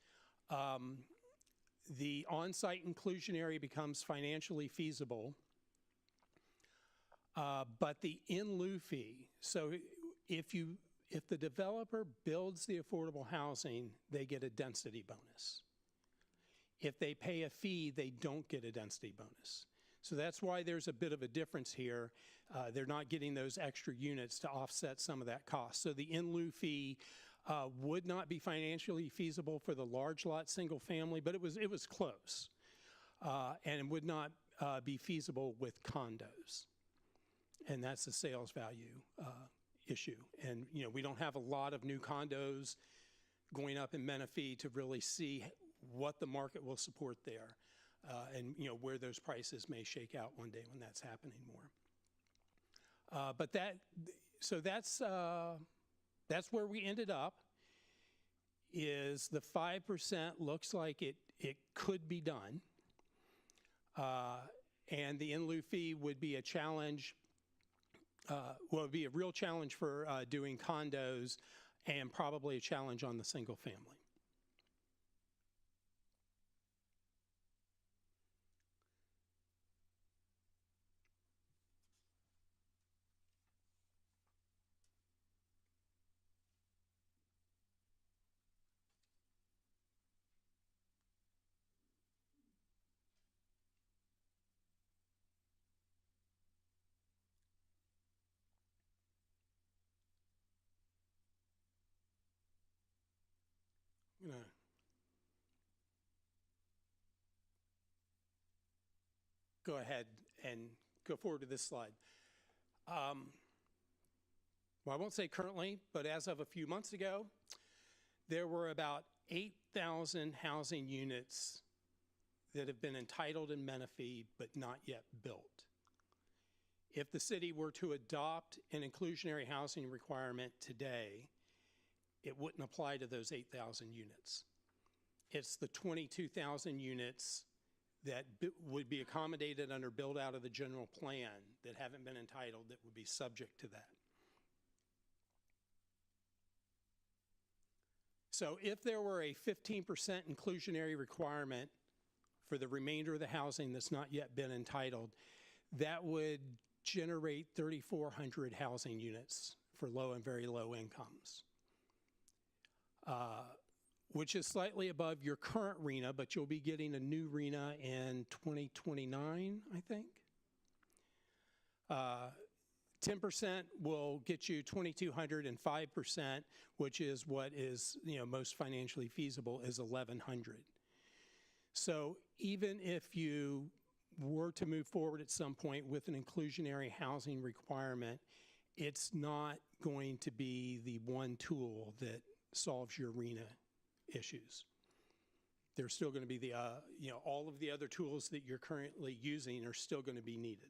the on-site inclusion area becomes financially feasible, but the in lieu fee, so if the developer builds the affordable housing, they get a density bonus. If they pay a fee, they don't get a density bonus. So that's why there's a bit of a difference here. They're not getting those extra units to offset some of that cost. So the in lieu fee would not be financially feasible for the large lot single family, but it was close. And it would not be feasible with condos. And that's the sales value issue. And, you know, we don't have a lot of new condos going up in Menifee to really see what the market will support there. And, you know, where those prices may shake out one day when that's happening more. But that's where we ended up, is the 5% looks like it could be done. And the in lieu fee would be a challenge, it would be a real challenge for doing condos and probably a challenge on the single family. I'm gonna go ahead and go forward to this slide. Well, I won't say currently, but as of a few months ago, there were about 8,000 housing units that have been entitled in Menifee but not yet built. If the city were to adopt an inclusionary housing requirement today, it wouldn't apply to those 8,000 units. It's the 22,000 units that would be accommodated under build out of the general plan that haven't been entitled that would be subject to that. So if there were a 15% inclusionary requirement for the remainder of the housing that's not yet been entitled, that would generate 3,400 housing units for low and very low incomes. Which is slightly above your current RENA, but you'll be getting a new RENA in 2029, I think. 10% will get you 2,200, and 5%, which is what is most financially feasible, is 1,100. So even if you were to move forward at some point with an inclusionary housing requirement, it's not going to be the one tool that solves your RENA issues. There's still going to be all of the other tools that you're currently using are still going to be needed.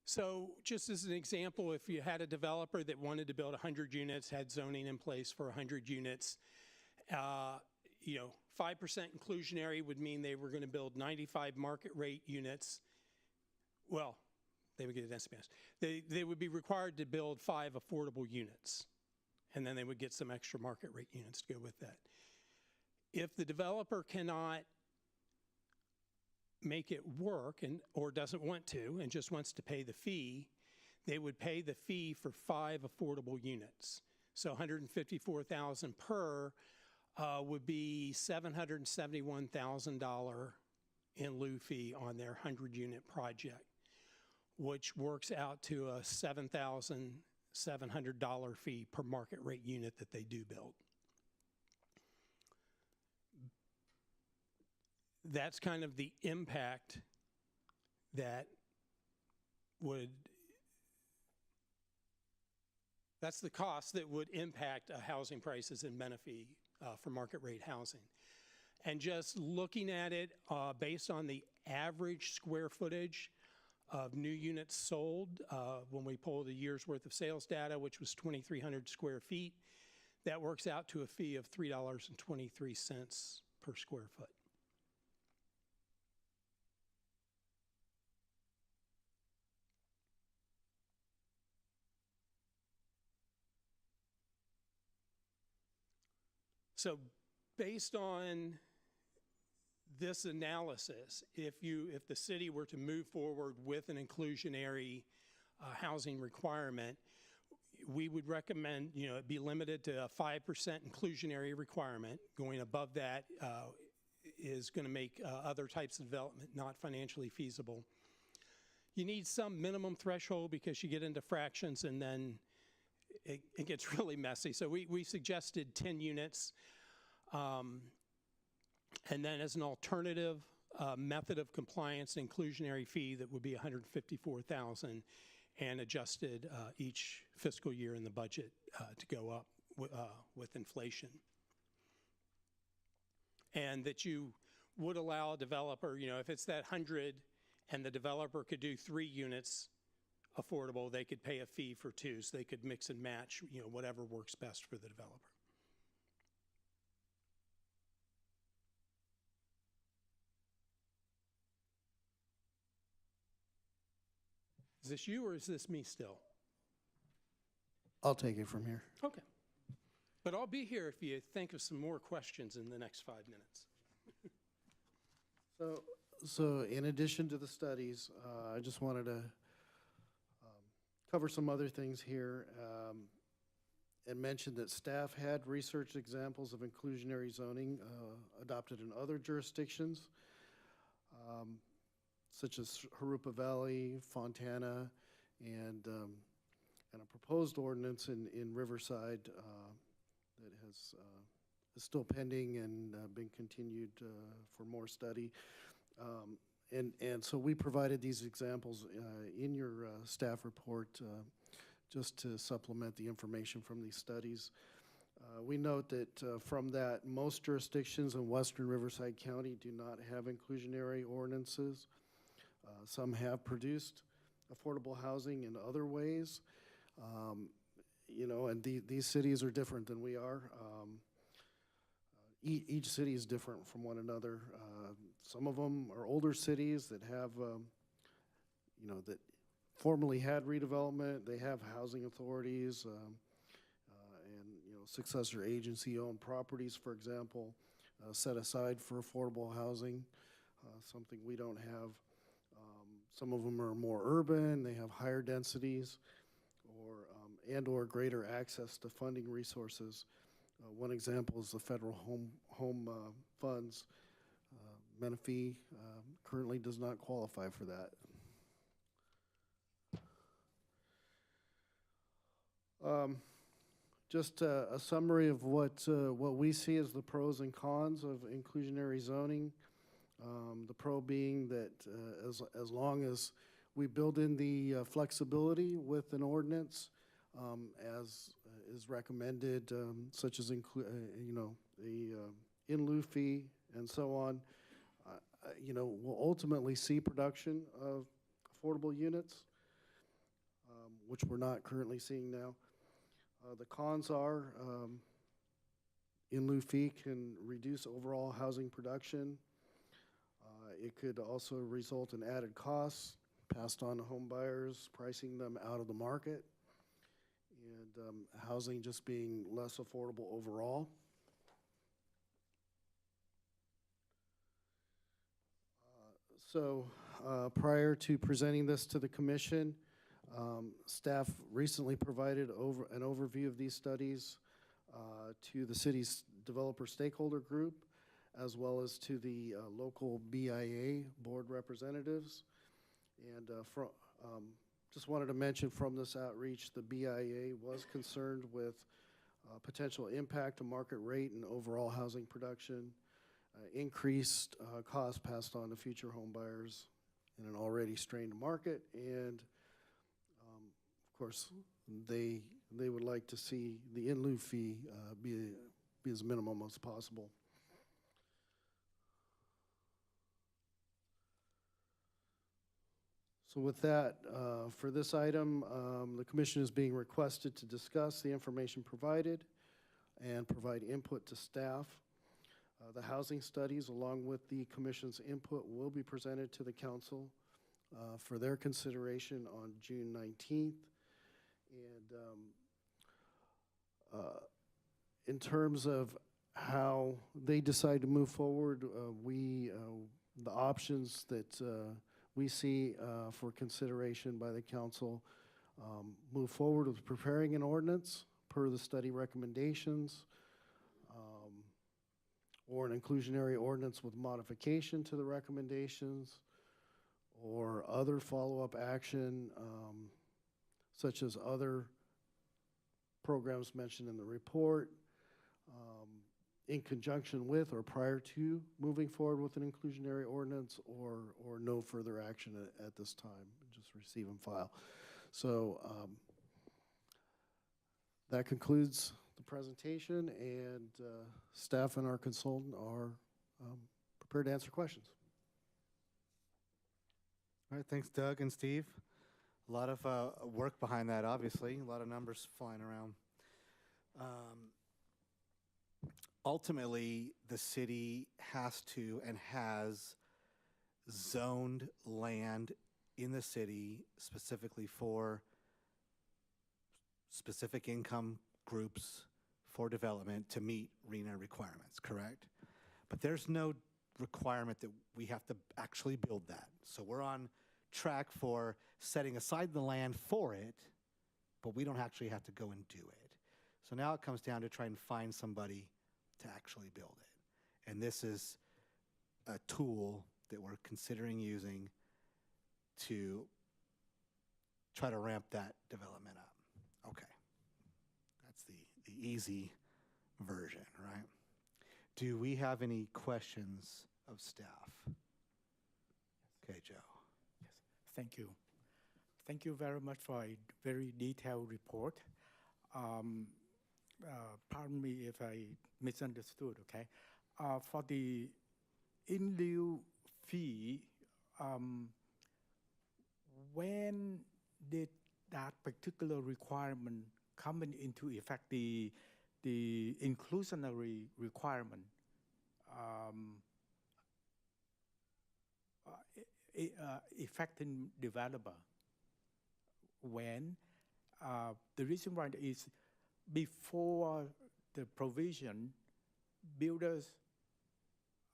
So just as an example, if you had a developer that wanted to build 100 units, had zoning in place for 100 units, 5% inclusionary would mean they were going to build 95 market rate units. Well, they would get a density bonus. They would be required to build 5 affordable units, and then they would get some extra market rate units to go with that. If the developer cannot make it work or doesn't want to and just wants to pay the fee, they would pay the fee for 5 affordable units. So $154,000 per would be $771,000 in lieu fee on their 100-unit project, which works out to a $7,700 fee per market rate unit that they do build. That's kind of the impact that that's the cost that would impact housing prices in Menifee for market rate housing. And just looking at it based on the average square footage of new units sold, when we pull the year's worth of sales data, which was 2,300 square feet, that works out to a fee of $3.23 per square foot. So based on this analysis, if the city were to move forward with an inclusionary housing requirement, we would recommend, it be limited to a 5% inclusionary requirement. Going above that is going to make other types of development not financially feasible. You need some minimum threshold because you get into fractions and then it gets really messy. So we suggested 10 units. And then as an alternative method of compliance, inclusionary fee that would be $154,000 and adjusted each fiscal year in the budget to go up with inflation. And that you would allow a developer, if it's that 100 and the developer could do 3 units affordable, they could pay a fee for 2, so they could mix and match, whatever works best for the developer. Is this you or is this me still? I'll take it from here. Okay. But I'll be here if you think of some more questions in the next 5 minutes. So in addition to the studies, I just wanted to cover some other things here and mention that staff had researched examples of inclusionary zoning adopted in other jurisdictions, such as Harupa Valley, Fontana, and a proposed ordinance in Riverside that is still pending and being continued for more study. And so we provided these examples in your staff report just to supplement the information from these studies. We note that from that, most jurisdictions in western Riverside County do not have inclusionary ordinances. Some have produced affordable housing in other ways, and these cities are different than we are. Each city is different from one another. Some of them are older cities that have, that formerly had redevelopment. They have housing authorities and, successor agency-owned properties, for example, set aside for affordable housing, something we don't have. Some of them are more urban. They have higher densities or greater access to funding resources. One example is the federal home funds. Menifee currently does not qualify for that. Just a summary of what we see as the pros and cons of inclusionary zoning. The pro being that as long as we build in the flexibility with an ordinance, as is recommended, such as the in lieu fee and so on, we'll ultimately see production of affordable units, which we're not currently seeing now. The cons are in lieu fee can reduce overall housing production. It could also result in added costs passed on to home buyers, pricing them out of the market, and housing just being less affordable overall. So prior to presenting this to the commission, staff recently provided an overview of these studies to the city's developer stakeholder group, as well as to the local BIA board representatives. And just wanted to mention from this outreach, the BIA was concerned with potential impact to market rate and overall housing production, increased costs passed on to future home buyers in an already strained market, and Of course, they would like to see the in lieu fee be as minimum as possible. So with that, for this item, the commission is being requested to discuss the information provided and provide input to staff. The housing studies, along with the commission's input, will be presented to the council for their consideration on June 19th. And in terms of how they decide to move forward, the options that we see for consideration by the council move forward with preparing an ordinance per the study recommendations, or an inclusionary ordinance with modification to the recommendations, or other follow-up action, such as other programs mentioned in the report, in conjunction with or prior to moving forward with an inclusionary ordinance, or no further action at this time, just receive and file. So that concludes the presentation, and staff and our consultant are prepared to answer questions. All right, thanks, Doug and Steve. A lot of work behind that, obviously. A lot of numbers flying around. Ultimately, the city has to and has zoned land in the city specifically for specific income groups for development to meet RENA requirements, correct? But there's no requirement that we have to actually build that. So we're on track for setting aside the land for it, but we don't actually have to go and do it. So now it comes down to try and find somebody to actually build it. And this is a tool that we're considering using to try to ramp that development up. Okay. That's the easy version, right? Do we have any questions of staff? Okay, Joe. Yes, thank you. Thank you very much for a very detailed report. Pardon me if I misunderstood, okay? For the in lieu fee, when did that particular requirement come into effect, the inclusionary requirement? Affecting developer? When? The reason why is before the provision, builders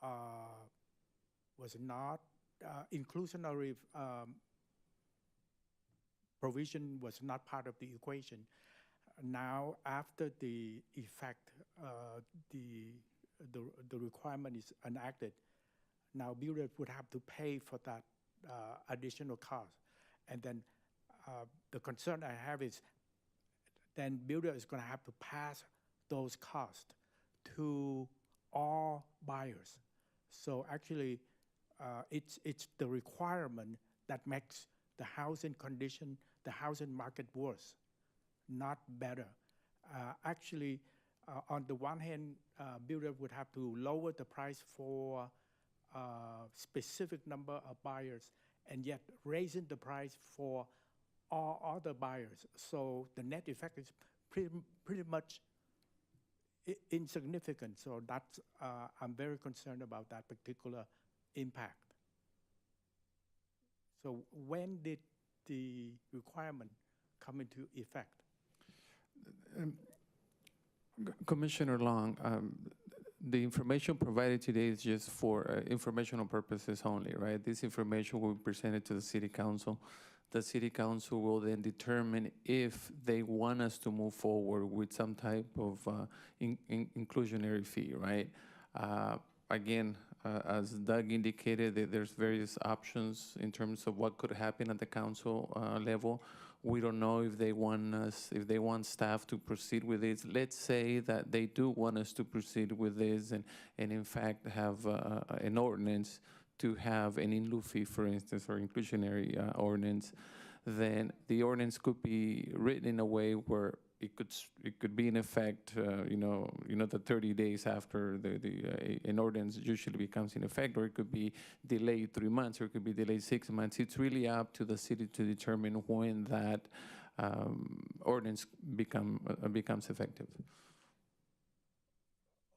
was not inclusionary provision was not part of the equation. Now, after the effect, the requirement is enacted. Now, builders would have to pay for that additional cost, and then the concern I have is then builder is going to have to pass those costs to all buyers. So actually, it's the requirement that makes the housing condition, the housing market worse, not better. Actually, on the one hand, builder would have to lower the price for a specific number of buyers, and yet raising the price for all other buyers. So the net effect is pretty much insignificant. So that's I'm very concerned about that particular impact. So when did the requirement come into effect? Commissioner Long, the information provided today is just for informational purposes only, right? This information will be presented to the City Council. The City Council will then determine if they want us to move forward with some type of inclusionary fee, right? Again, as Doug indicated, there's various options in terms of what could happen at the council level. We don't know if they want staff to proceed with this. Let's say that they do want us to proceed with this and in fact have an ordinance to have an in lieu fee, for instance, or inclusionary ordinance, then the ordinance could be written in a way where it could be in effect, the 30 days after an ordinance usually becomes in effect, or it could be delayed 3 months, or it could be delayed 6 months. It's really up to the city to determine when that ordinance becomes effective.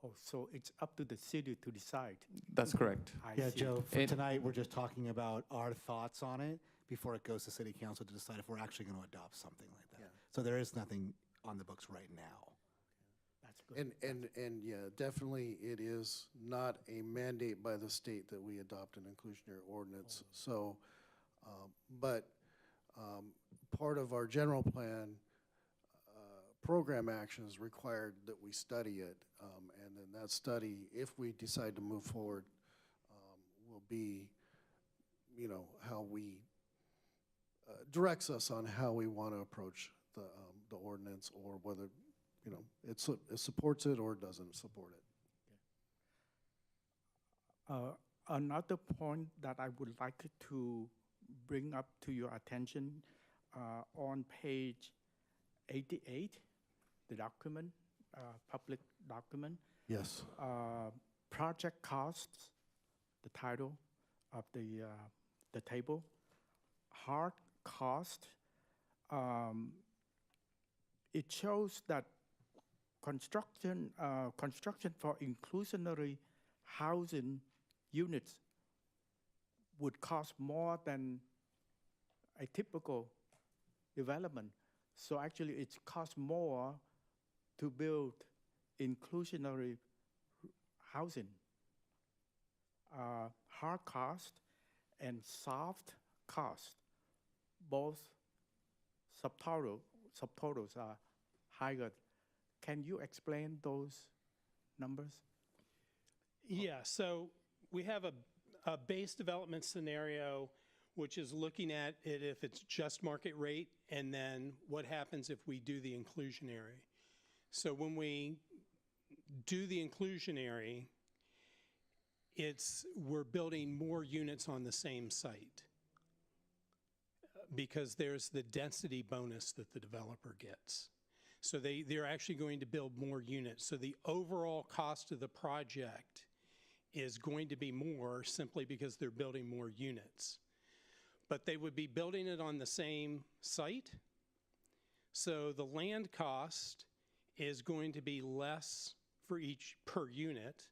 Oh, so it's up to the city to decide. That's correct. I Yeah, see. Joe, for And- tonight, we're just talking about our thoughts on it before it goes to city council to decide if we're actually going to adopt something like that. Yeah. So there is nothing on the books right now. That's good. And yeah, definitely it is not a mandate by the state that we adopt an inclusionary ordinance. So, but part of our general plan program actions required that we study it. And then that study, if we decide to move forward, will be, how we, directs us on how we want to approach the ordinance, or whether, it supports it or doesn't support it. Another point that I would like to bring up to your attention, on page 88, the document, public document, Yes. project costs, the title of the table, hard cost. It shows that construction for inclusionary housing units would cost more than a typical development. So actually, it costs more to build inclusionary housing. Hard cost and soft cost, both subtotals are higher. Can you explain those numbers? Yeah, so we have a base development scenario, which is looking at it if it's just market rate, and then what happens if we do the inclusionary. So when we do the inclusionary, we're building more units on the same site because there's the density bonus that the developer gets. So they're actually going to build more units. So the overall cost of the project is going to be more simply because they're building more units. But they would be building it on the same site. So the land cost is going to be less for each per unit.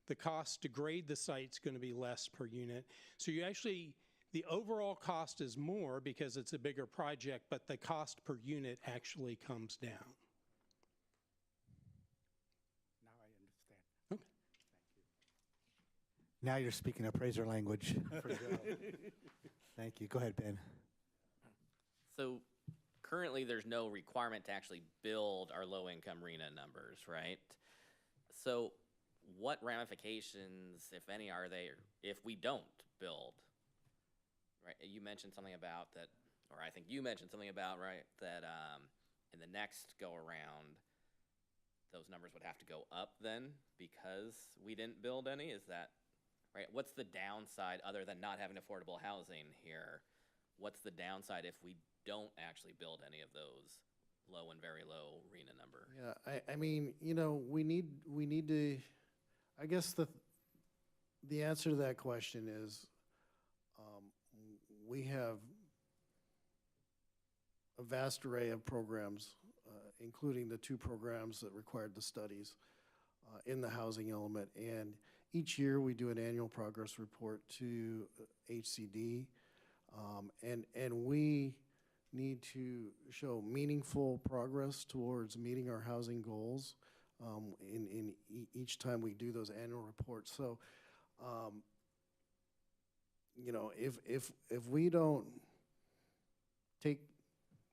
The cost to grade the site is going to be less per unit. So the overall cost is more because it's a bigger project, but the cost per unit actually comes down. Now I understand. Okay. Now you're speaking appraiser language for Joe. Thank you. Go ahead, Ben. So currently, there's no requirement to actually build our low-income RHNA numbers, right? So what ramifications, if any, are there if we don't build? Right, you mentioned something about that, or I think you mentioned something about, right, that in the next go-around, those numbers would have to go up then because we didn't build any? Is that right? What's the downside other than not having affordable housing here? What's the downside if we don't actually build any of those low and very low RHNA number? Yeah, I mean, we need to, I guess the answer to that question is, we have a vast array of programs, including the 2 programs that required the studies in the housing element. And each year we do an annual progress report to HCD. And we need to show meaningful progress towards meeting our housing goals in each time we do those annual reports. So, if we don't take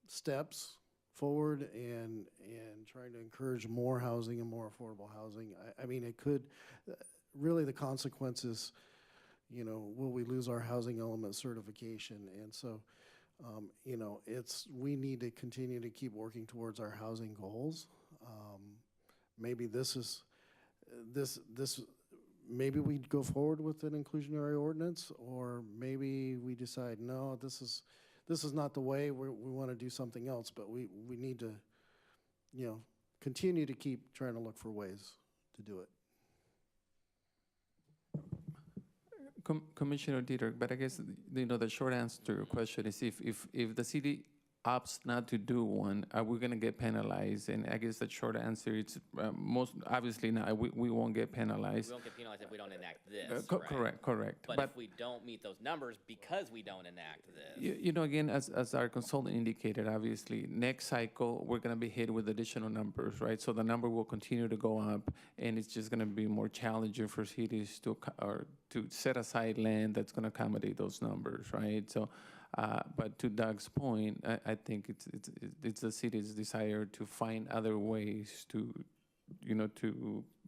steps forward and trying to encourage more housing and more affordable housing, I mean, it could, really the consequences, will we lose our housing element certification? And so, we need to continue to keep working towards our housing goals. Maybe maybe we go forward with an inclusionary ordinance, or maybe we decide, no, this this is not the way, we want to do something else, but we need to, continue to keep trying to look for ways to do it. Commissioner Dieter, but I guess, the short answer to your question is if the city opts not to do one, are we going to get penalized? And I guess the short answer is most obviously not. We won't get penalized. We won't get penalized if we don't enact this, right? Correct. But if we don't meet those numbers because we don't enact this. Again, as our consultant indicated, obviously, next cycle, we're going to be hit with additional numbers, right? So the number will continue to go up, and it's just going to be more challenging for cities to set aside land that's going to accommodate those numbers, right? So, but to Doug's point, I think it's the city's desire to find other ways to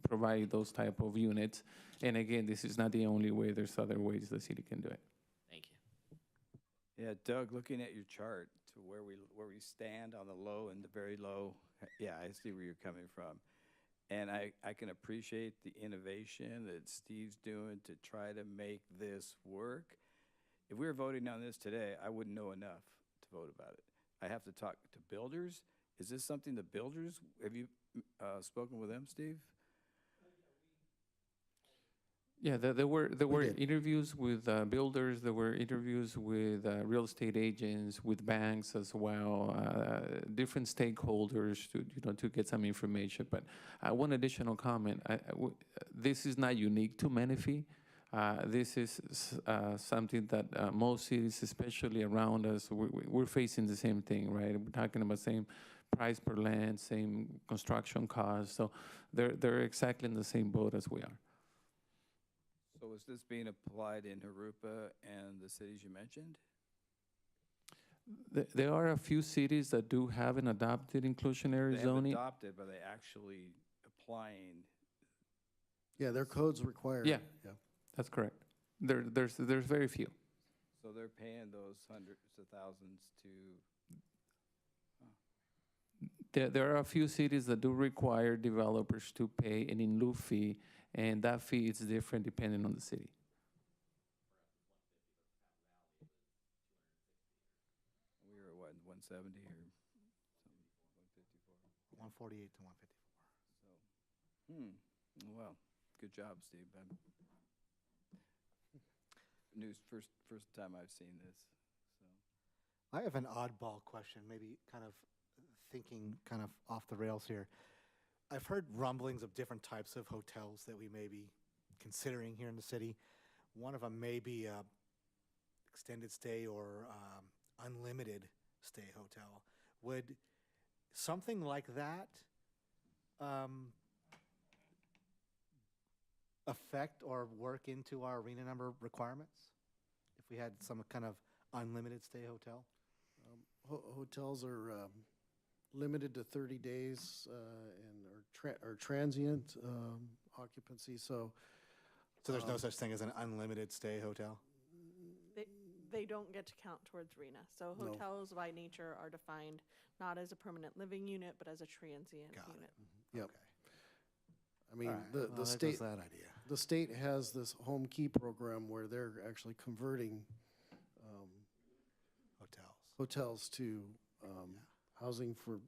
provide those type of units. And again, this is not the only way. There's other ways the city can do it. Thank you. Yeah, Doug, looking at your chart to where we stand on the low and the very low, yeah, I see where you're coming from. And I can appreciate the innovation that Steve's doing to try to make this work. If we were voting on this today, I wouldn't know enough to vote about it. I have to talk to builders. Is this something the builders, have you spoken with them, Steve? Yeah, there were did. interviews with builders. There were interviews with real estate agents, with banks as well, different stakeholders to get some information. But one additional comment: this is not unique to Menifee. This is something that most cities, especially around us, we're facing the same thing, right? We're talking about same price per land, same construction costs. So they're exactly in the same boat as we are. So is this being applied in Harupa and the cities you mentioned? There are a few cities that do have an adopted inclusionary They zoning. have adopted, but they actually applying. Yeah, their codes require. Yeah. That's correct. There's very few. So they're paying those hundreds of thousands to. There are a few cities that do require developers to pay an in lieu fee, and that fee is different depending on the city. We were at what, 170 or something, 154? 148 to 154. So, well, good job, Steve. First time I've seen this. So. I have an oddball question, maybe kind of thinking kind of off the rails here. I've heard rumblings of different types of hotels that we may be considering here in the city. One of them may be a extended stay or unlimited stay hotel. Would something like that affect or work into our arena number requirements? If we had some kind of unlimited stay hotel? Hotels are limited to 30 days or transient occupancy. So there's no such thing as an unlimited stay hotel? They don't get to count towards RENA. So No. hotels by nature are defined not as a permanent living unit, but as a transient Got it. unit. Yep. Okay. I mean, All right. the Well, there state goes that idea. the state has this home key program where they're actually converting hotels to housing for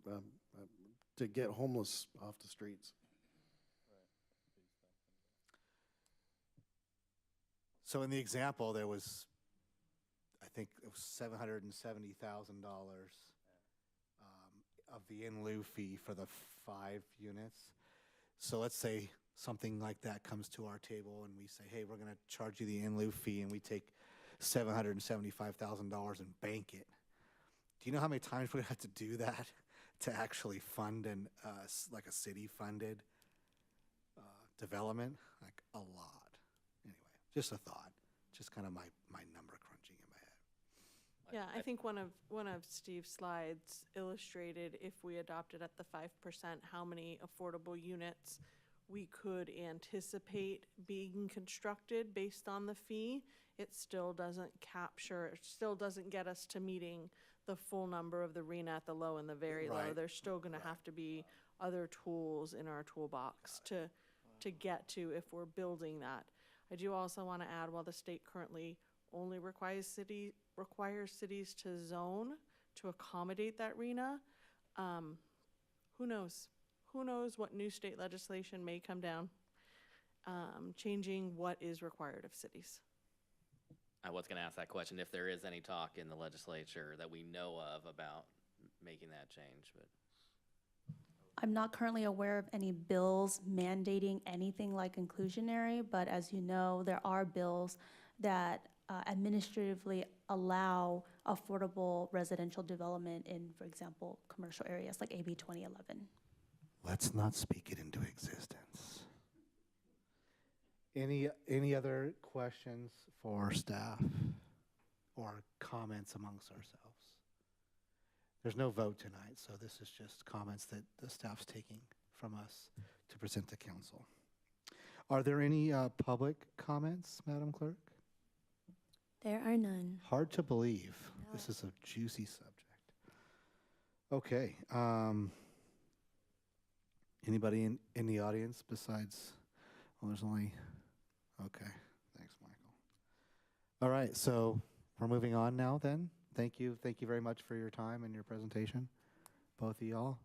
to get homeless off the streets. So in the example, there was, I think it was $770,000 of the in lieu fee for the 5 units. So let's say something like that comes to our table and we say, hey, we're going to charge you the in lieu fee, and we take $775,000 and bank it. Do you know how many times we have to do that to actually fund like a city-funded development? Like a lot. Anyway, just a thought. Just kind of my number crunching in my head. Yeah, I think one of Steve's slides illustrated if we adopted at the 5% how many affordable units we could anticipate being constructed based on the fee. It still doesn't get us to meeting the full number of the RENA at the low and the very low. Right. There's still gonna have to be other tools in our toolbox to get to if we're building that. I do also want to add, while the state currently only requires cities to zone to accommodate that RENA. Who knows? Who knows what new state legislation may come down, changing what is required of cities. I was going to ask that question, if there is any talk in the legislature that we know of about making that change, but. I'm not currently aware of any bills mandating anything like inclusionary, but as you know, there are bills that administratively allow affordable residential development in, for example, commercial areas like AB 2011. Let's not speak it into existence. Any other questions for staff or comments amongst ourselves? There's no vote tonight, so this is just comments that the staff's taking from us to present to council. Are there any public comments, Madam Clerk? There are none. Hard to believe. No. This is a juicy subject. Okay. Anybody in the audience besides, well, there's only, okay. Thanks, Michael. All right, so we're moving on now then. Thank you very much for your time and your presentation, both of y'all.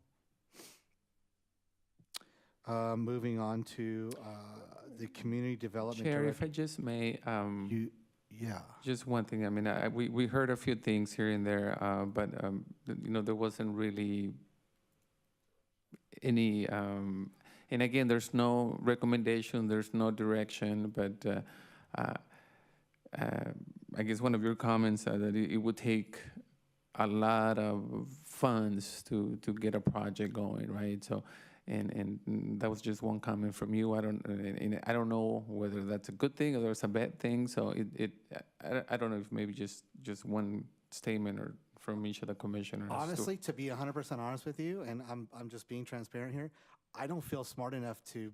Moving on to the community development Chair, director. if I just may, Yeah. just one thing. I mean, we heard a few things here and there, but there wasn't really any. And again, there's no recommendation, there's no direction, but I guess one of your comments that it would take a lot of funds to get a project going, right? So, and that was just one comment from you. I don't know whether that's a good thing or it's a bad thing. So I don't know if maybe just one statement or from each of the commissioners. Honestly, to be 100% honest with you, and I'm just being transparent here, I don't feel smart enough to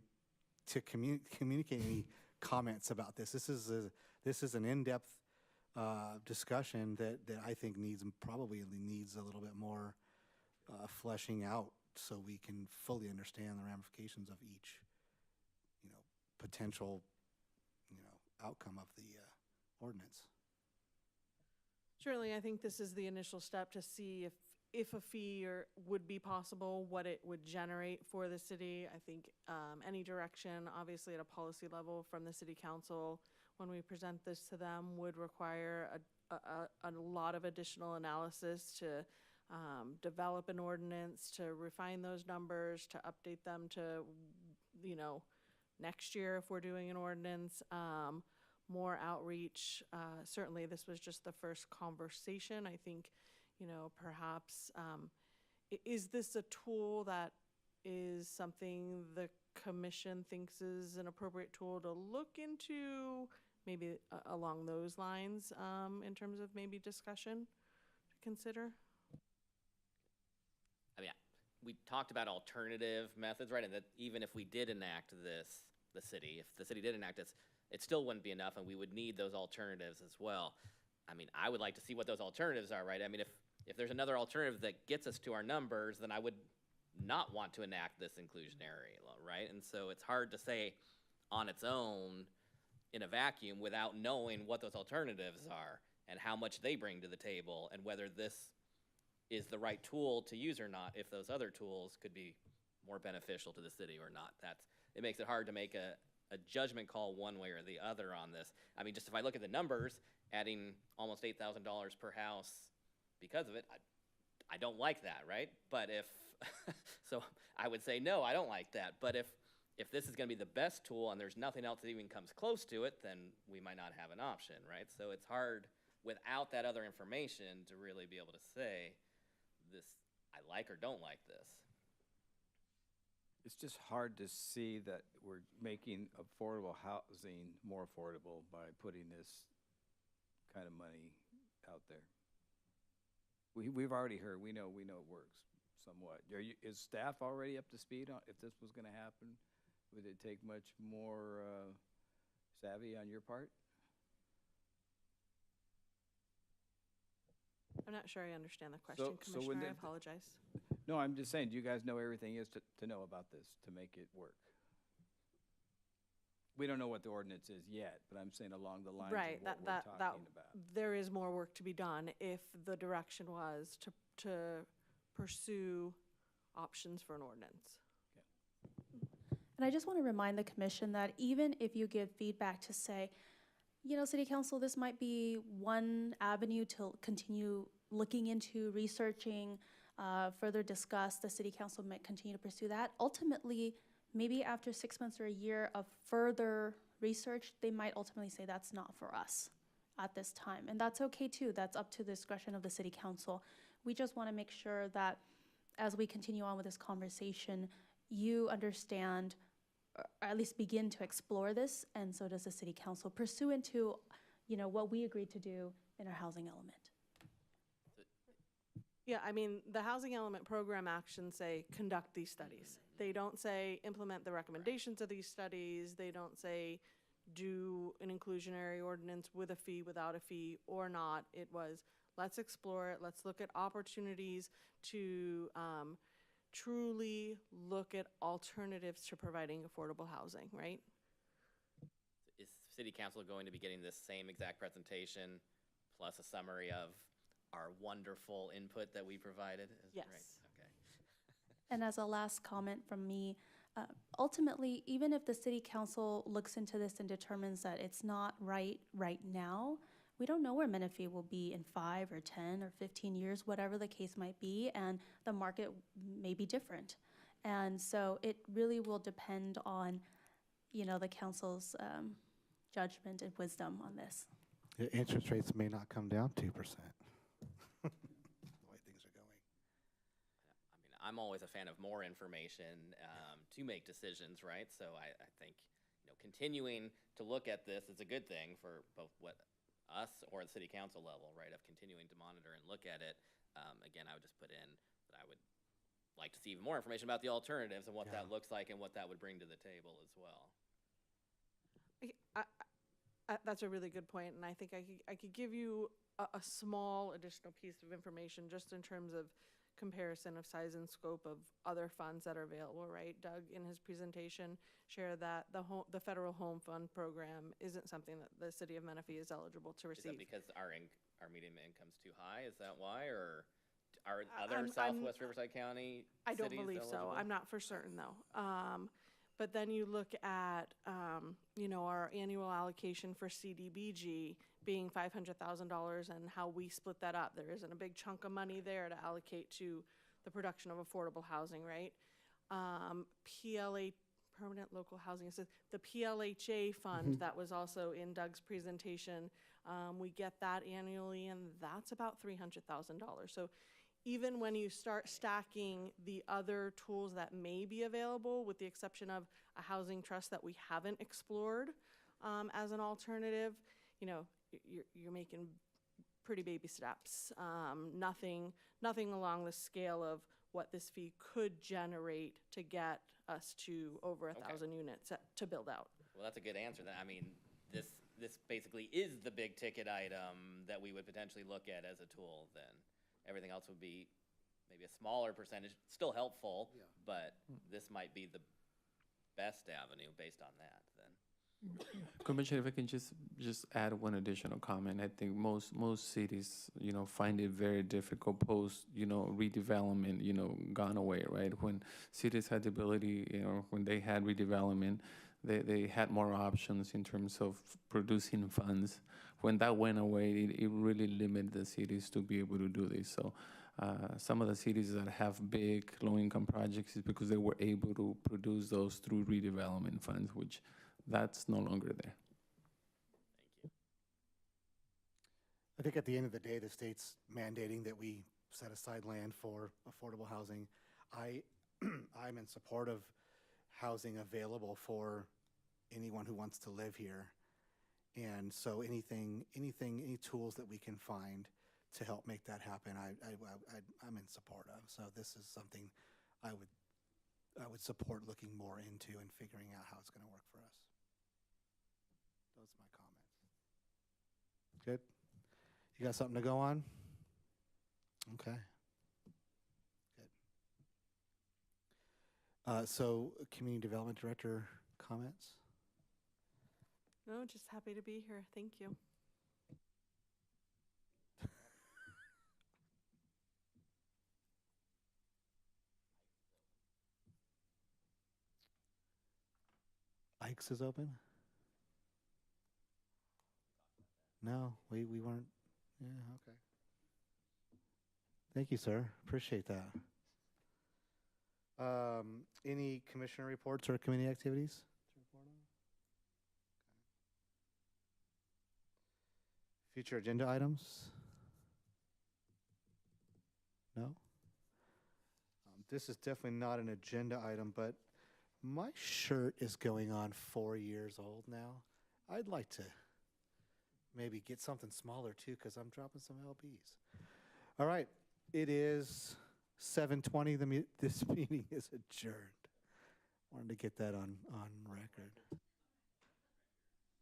communicate any comments about this. This is an in-depth discussion that I think probably needs a little bit more fleshing out so we can fully understand the ramifications of each, potential, outcome of the ordinance. Certainly, I think this is the initial step to see if a fee would be possible, what it would generate for the city. I think any direction, obviously at a policy level from the city council, when we present this to them, would require a lot of additional analysis to develop an ordinance, to refine those numbers, to update them to, next year if we're doing an ordinance, more outreach. Certainly this was just the first conversation. I think, perhaps, is this a tool that is something the commission thinks is an appropriate tool to look into, maybe along those lines, in terms of maybe discussion to consider? I mean, we talked about alternative methods, right? And that even if we did enact this, if the city did enact this, it still wouldn't be enough, and we would need those alternatives as well. I mean, I would like to see what those alternatives are, right? I mean, if there's another alternative that gets us to our numbers, then I would not want to enact this inclusionary law, right? And so it's hard to say on its own in a vacuum without knowing what those alternatives are and how much they bring to the table and whether this is the right tool to use or not, if those other tools could be more beneficial to the city or not. It makes it hard to make a judgment call one way or the other on this. I mean, just if I look at the numbers, adding almost $8,000 per house because of it, I don't like that, right? But so I would say, no, I don't like that. But if this is gonna be the best tool and there's nothing else that even comes close to it, then we might not have an option, right? So it's hard without that other information to really be able to say, this, I like or don't like this. It's just hard to see that we're making affordable housing more affordable by putting this kind of money out there. We've already heard, we know it works somewhat. Is staff already up to speed on if this was going to happen? Would it take much more savvy on your part? I'm not sure I understand the question, Commissioner. I apologize. No, I'm just saying, do you guys know everything is to know about this to make it work? We don't know what the ordinance is yet, but I'm saying along the lines Right, of what that, we're that, talking about. there is more work to be done if the direction was to pursue options for an ordinance. And I just want to remind the commission that even if you give feedback to say, you know, city council, this might be one avenue to continue looking into, researching, further discuss, the city council might continue to pursue that. Ultimately, maybe after 6 months or a year of further research, they might ultimately say that's not for us at this time. And that's okay too. That's up to the discretion of the city council. We just want to make sure that as we continue on with this conversation, you understand, or at least begin to explore this, and so does the city council, pursuant to, you know, what we agreed to do in our housing element. Yeah, I mean, the housing element program actions say conduct these studies. They don't say implement the recommendations of these studies. They don't say do an inclusionary ordinance with a fee, without a fee, or not. It was, let's explore it. Let's look at opportunities to truly look at alternatives to providing affordable housing, right? Is city council going to be getting this same exact presentation plus a summary of our wonderful input that we provided? Yes. Right, okay. And as a last comment from me, ultimately, even if the city council looks into this and determines that it's not right now, we don't know where Menifee will be in 5 or 10 or 15 years, whatever the case might be, and the market may be different. And so it really will depend on, you know, the council's judgment and wisdom on this. The interest rates may not come down 2%. The way things are going. I mean, I'm always a fan of more information to make decisions, right? So I think, you know, continuing to look at this is a good thing for both what us or the city council level, right, of continuing to monitor and look at it. Again, I would just put in that I would like to see even more information about the alternatives and what that looks like and what that would bring to the table as well. That's a really good point, and I think I could give you a small additional piece of information just in terms of comparison of size and scope of other funds that are available, right? Doug, in his presentation, shared that the federal home fund program isn't something that the city of Menifee is eligible to receive. Is that because our median income's too high? Is that why, or are other Southwest Riverside County I don't cities believe so. eligible? I'm not for certain though. But then you look at, you know, our annual allocation for CDBG being $500,000 and how we split that up. There isn't a big chunk of money there to allocate to the production of affordable housing, right? PLA, Permanent Local Housing, the PLHA fund that was also in Doug's presentation, we get that annually, and that's about $300,000. So even when you start stacking the other tools that may be available, with the exception of a housing trust that we haven't explored as an alternative, you know, you're making pretty baby steps. Nothing along the scale of what this fee could generate to get us to over 1,000 units to build out. Well, that's a good answer. I mean, this basically is the big ticket item that we would potentially look at as a tool then. Everything else would be maybe a smaller percentage, still helpful, but this might be the best avenue based on that then. Commissioner, if I can just add one additional comment. I think most cities, you know, find it very difficult post, you know, redevelopment, you know, gone away, right? When cities had the ability, you know, when they had redevelopment, they had more options in terms of producing funds. When that went away, it really limited the cities to be able to do this. So some of the cities that have big low-income projects is because they were able to produce those through redevelopment funds, which that's no longer there. Thank you. I think at the end of the day, the state's mandating that we set aside land for affordable housing. I'm in support of housing available for anyone who wants to live here. And so any tools that we can find to help make that happen, I'm in support of. So this is something I would support looking more into and figuring out how it's going to work for us. Those are my comments. Good. You got something to go on? Okay. Good. So, Community Development Director comments? No, just happy to be here. Thank you. Ike's is open? No, we weren't. Yeah, okay. Thank you, sir. Appreciate that. Any commissioner reports or committee activities? to report on? Future agenda items? No? This is definitely not an agenda item, but my shirt is going on 4 years old now. I'd like to maybe get something smaller too, because I'm dropping some LBs. All right, it is 7:20. This meeting is adjourned. Wanted to get that on record.